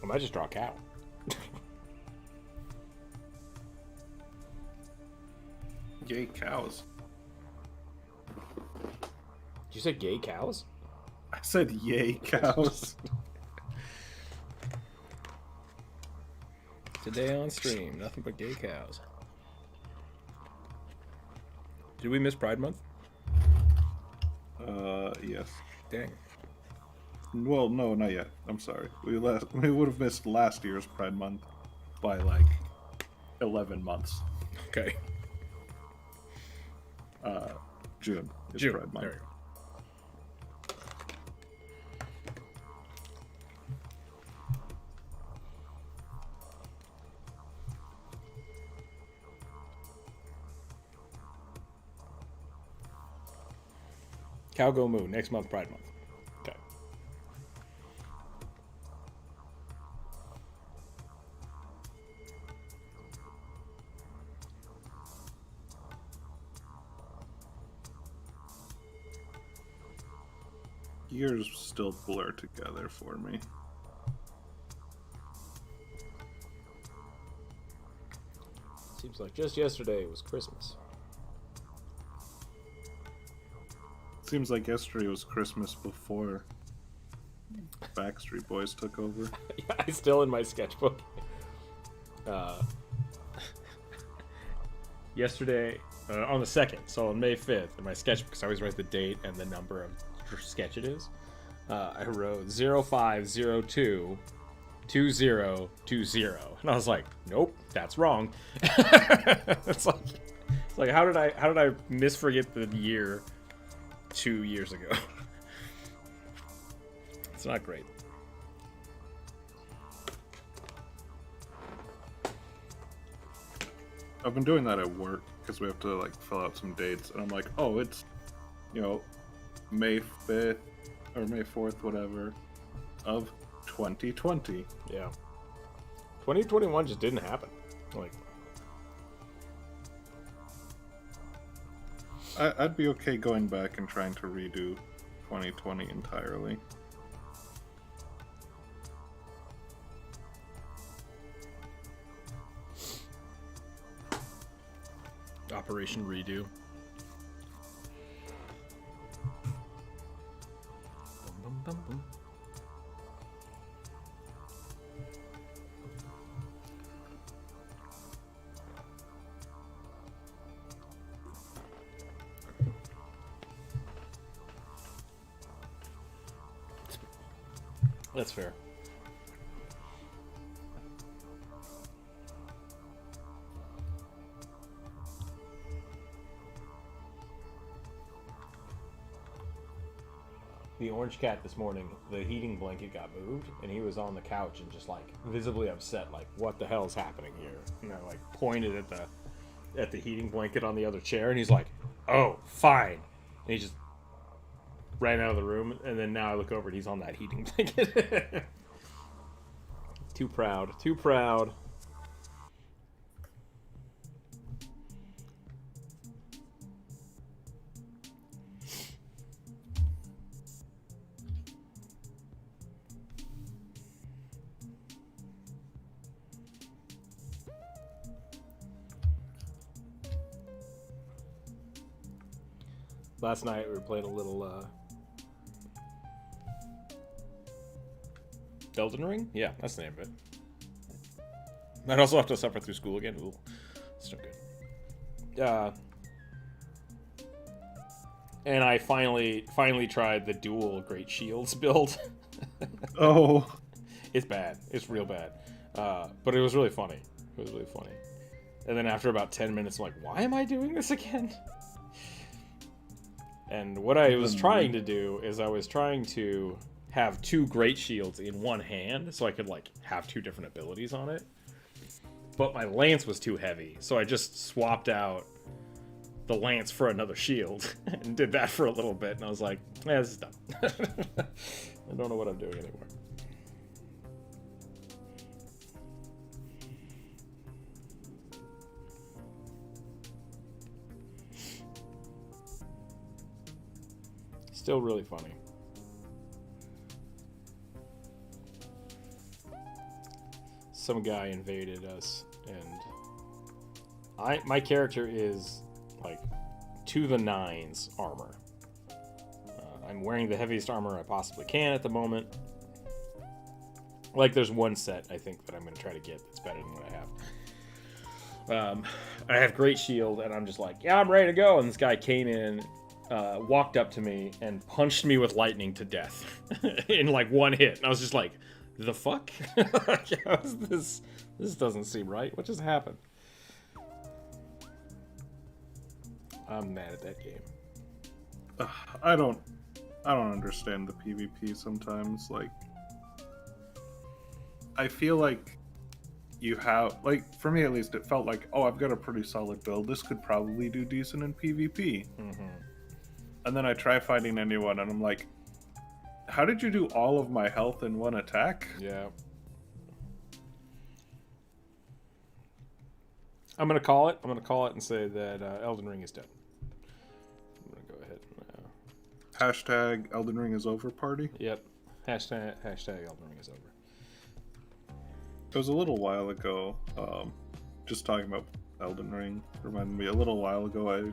I might just draw a cow. Gay cows. Did you say gay cows? I said yay cows. Today on stream, nothing but gay cows. Did we miss Pride Month? Yes. Dang. Well, no, not yet. I'm sorry. We would have missed last year's Pride Month by like 11 months. Okay. June is June. Pride Month. There we go. Cow Go Moo, next month, Pride Month. Okay. Years still blur together for me. Seems like just yesterday it was Christmas. Seems like yesterday was Christmas before Backstreet Boys took over. Yeah, it's still in my sketchbook. Yesterday, on the 2nd, so on May 5th, in my sketchbook, because I always write the date and the number of sketch it is, I wrote 0502 2020, and I was like, nope, that's wrong. it's like how did I misforget the year 2 years ago? It's not great. I've been doing that at work because we have to like fill out some dates, and I'm like, oh, it's, May 5th or May 4th, whatever, of 2020. Yeah. 2021 just didn't happen. Like, I'd be okay going back and trying to redo 2020 entirely. Operation Redo. Bum, bum, bum, bum. That's fair. The orange cat this morning, the heating blanket got moved, and he was on the couch and just like visibly upset, like, what the hell is happening here? And I like pointed at the heating blanket on the other chair, and he's like, oh, fine. And he just ran out of the room, and then now I look over and he's on that heating blanket. Too proud. Too proud. Last night we were playing a little Elden Ring? Yeah, that's the name of it. I'd also have to suffer through school again. Ooh, it's no good. And I finally tried the dual Great Shields build. Oh. It's bad. It's real bad. But it was really funny. It was really funny. And then after about 10 minutes, I'm like, why am I doing this again? And what I was trying to do is I was trying to have two Great Shields in one hand so I could like have two different abilities on it. But my lance was too heavy, so I just swapped out the lance for another shield and did that for a little bit, and I was like, yeah, this is dumb. I don't know what I'm doing anymore. Still really funny. Some guy invaded us, and my character is like to the nines armor. I'm wearing the heaviest armor I possibly can at the moment. Like, there's one set I think that I'm going to try to get that's better than what I have. I have great shield, and I'm just like, yeah, I'm ready to go. And this guy came in, walked up to me, and punched me with lightning to death in like one hit. And I was just like, the fuck? How is this? This doesn't seem right. What just happened? I'm mad at that game. I don't understand the PvP sometimes. Like, I feel like you have, like, for me at least, it felt like, oh, I've got a pretty solid build. This could probably do decent in PvP. Mm-hmm. And then I try fighting anyone, and I'm like, how did you do all of my health in one attack? Yeah. I'm gonna call it. I'm gonna call it and say that Elden Ring is dead. I'm gonna go ahead. Hashtag Elden Ring is over party. Yep. Hashtag Elden Ring is over. It was a little while ago. Just talking about Elden Ring reminded me. A little while ago,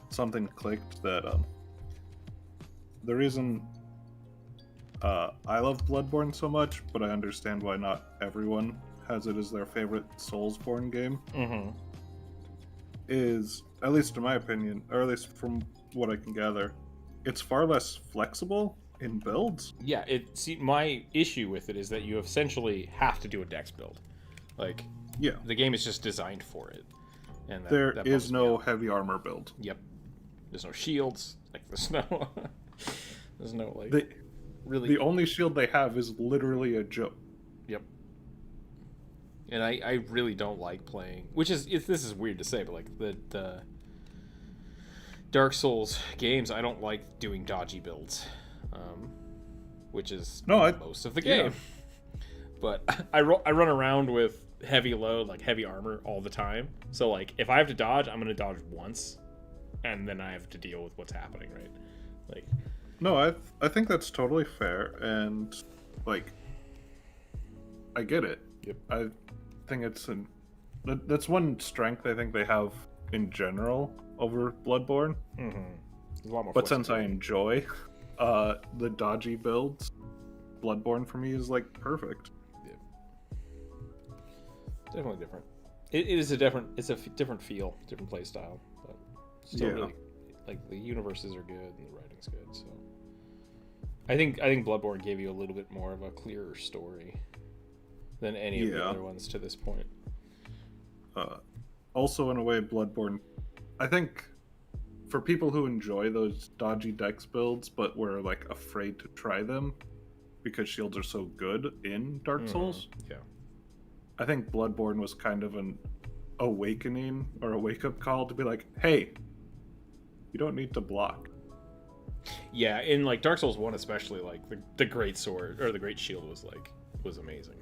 something clicked that the reason I love Bloodborne so much, but I understand why not everyone has it as their favorite Soulsborne game. Mm-hmm. Is, at least in my opinion, or at least from what I can gather, it's far less flexible in builds. Yeah, my issue with it is that you essentially have to do a dex build. Like, yeah, the game is just designed for it. And there is no heavy armor build. Yep. There's no shields. Like, there's no like, really. The only shield they have is literally a joke. Yep. And I really don't like playing, which is, this is weird to say, but like the Dark Souls games, I don't like doing dodgy builds, which is most of the game. Yeah. But I run around with heavy load, like heavy armor all the time. So like if I have to dodge, I'm gonna dodge once, and then I have to deal with what's happening, right? Like, no, I think that's totally fair, and like I get it. Yep. I think that's one strength I think they have in general over Bloodborne. Mm-hmm. A lot more. But since I enjoy the dodgy builds, Bloodborne for me is like perfect. Yeah. Definitely different. It's a different feel, different play style, but still really, like, the universes are good and the writing's good. So I think Bloodborne gave you a little bit more of a clearer story than any of the other ones to this point. Also, in a way, Bloodborne, I think, for people who enjoy those dodgy dex builds but were like afraid to try them because shields are so good in Dark Souls, I think Bloodborne was kind of an awakening or a wake-up call to be like, hey, you don't need to block. Yeah, in like Dark Souls 1 especially, like the great sword or the great shield was amazing.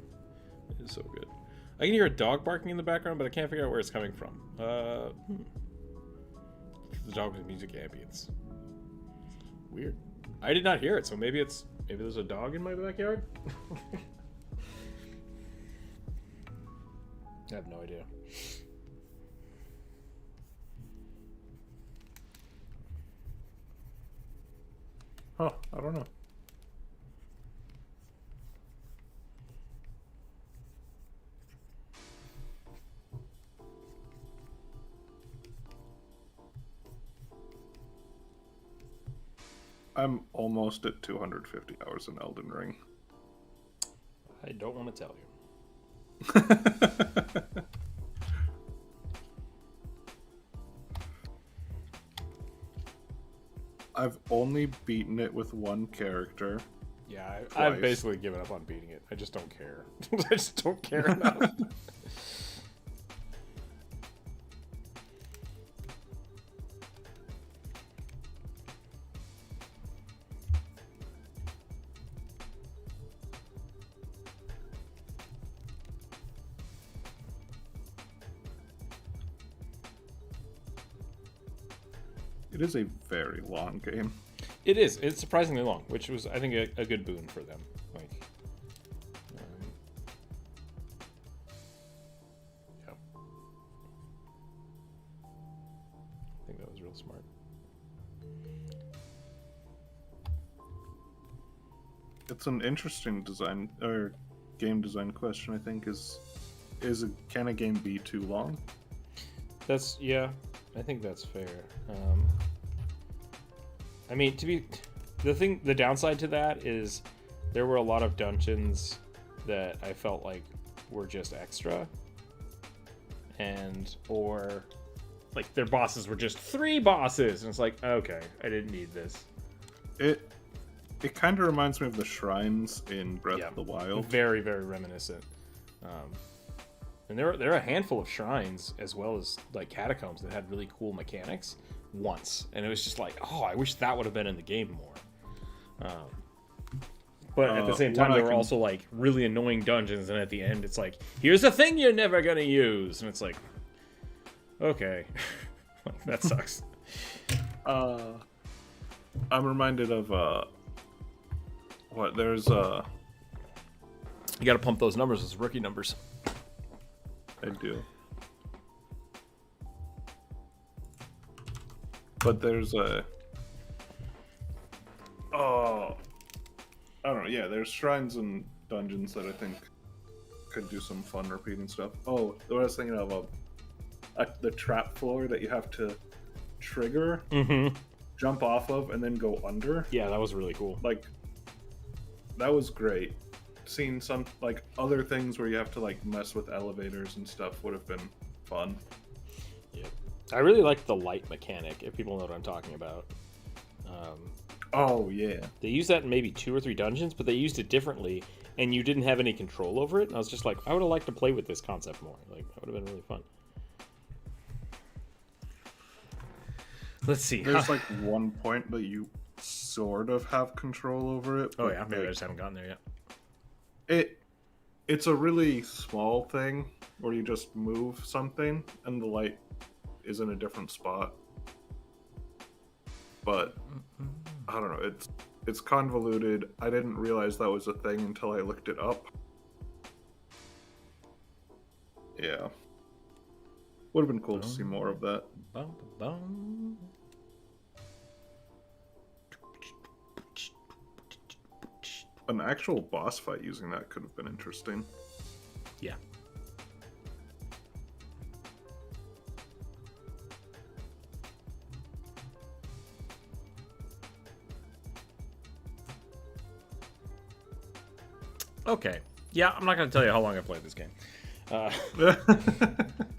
It is so good. I can hear a dog barking in the background, but I can't figure out where it's coming from. The dog with music ambience. Weird. I did not hear it, so maybe there's a dog in my backyard. I have no idea. Huh, I don't know. I'm almost at 250 hours in Elden Ring. I don't want to tell you. I've only beaten it with one character. Yeah, I've basically given up on beating it. I just don't care. I just don't care enough. It is a very long game. It is. It's surprisingly long, which was, I think, a good boon for them. Like, yeah. I think that was real smart. It's an interesting design or game design question. I think can a game be too long? Yeah, I think that's fair. I mean, the downside to that is there were a lot of dungeons that I felt like were just extra, or like their bosses were just 3 bosses, and it's like, okay, I didn't need this. It kind of reminds me of the shrines in Breath of the Wild. Very, very reminiscent. And there are a handful of shrines as well as like catacombs that had really cool mechanics once, and it was just like, oh, I wish that would have been in the game more. But at the same time, there were also like really annoying dungeons, and at the end, it's like, here's a thing you're never gonna use, and it's like, okay, that sucks. I'm reminded of there's you got to pump those numbers, those rookie numbers. I do. But there's I don't know, yeah, there's shrines and dungeons that I think could do some fun repeating stuff. Oh, what I was thinking of, the trap floor that you have to trigger, jump off of, and then go under. Yeah, that was really cool. Like, that was great. Seeing some, like, other things where you have to, like, mess with elevators and stuff would have been fun. Yeah. I really liked the light mechanic, if people know what I'm talking about. Oh, yeah. They used that in maybe 2 or 3 dungeons, but they used it differently, and you didn't have any control over it. And I was just like, I would have liked to play with this concept more. Like, that would have been really fun. Let's see. There's, like, one point that you sort of have control over it. Oh, yeah. Maybe I just haven't gotten there yet. It's a really small thing where you just move something and the light is in a different spot. But I don't know, it's convoluted. I didn't realize that was a thing until I looked it up. Yeah. Would have been cool to see more of that. An actual boss fight using that could have been interesting. Yeah. Okay. Yeah, I'm not going to tell you how long I played this game.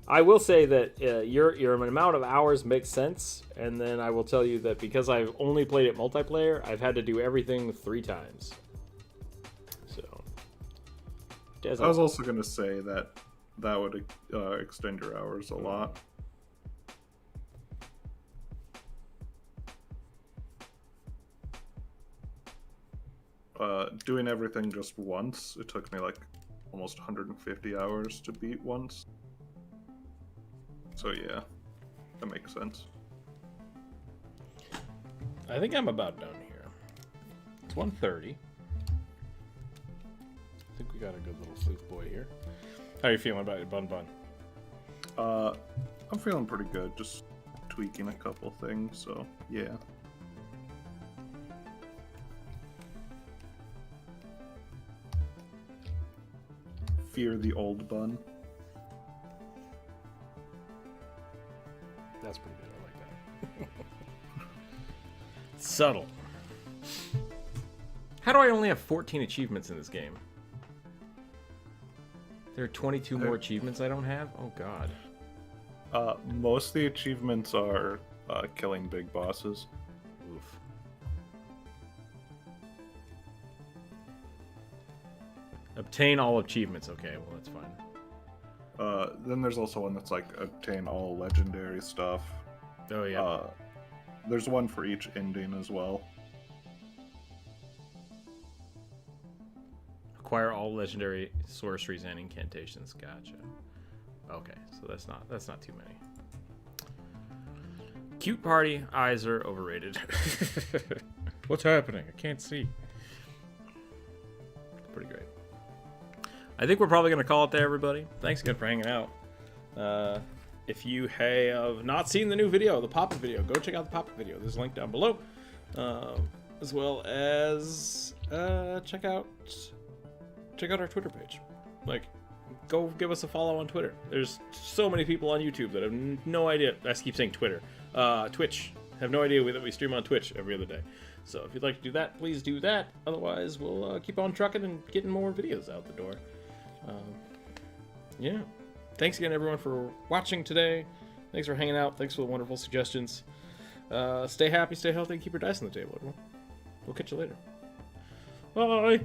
I will say that your amount of hours makes sense, and then I will tell you that because I've only played it multiplayer, I've had to do everything 3 times. I was also going to say that would extend your hours a lot. Doing everything just once, it took me like almost 150 hours to beat once. So yeah, that makes sense. I think I'm about done here. It's 1:30. I think we got a good little flute boy here. How are you feeling about your bun? I'm feeling pretty good. Just tweaking a couple things, so yeah. Fear the old bun. That's pretty good. I like that. Subtle. How do I only have 14 achievements in this game? There are 22 more achievements I don't have? Oh, God. Most of the achievements are killing big bosses. Oof. Obtain all achievements. Okay, well, that's fine. Then there's also one that's like obtain all legendary stuff. Oh, yeah. There's one for each ending as well. Acquire all legendary sorceries and incantations. Gotcha. Okay, so that's not too many. Cute party eyes are overrated. What's happening? I can't see. Pretty great. I think we're probably going to call it there, everybody. Thanks again for hanging out. If you have not seen the new video, the pop-up video, go check out the pop-up video. There's a link down below. As well as check out our Twitter page. Like, go give us a follow on Twitter. There's so many people on YouTube that have no idea. I keep saying Twitter. Twitch. Have no idea that we stream on Twitch every other day. So if you'd like to do that, please do that. Otherwise, we'll keep on trucking and getting more videos out the door. Yeah. Thanks again, everyone, for watching today. Thanks for hanging out. Thanks for the wonderful suggestions. Stay happy, stay healthy, and keep your dice on the table, everyone. We'll catch you later. Bye!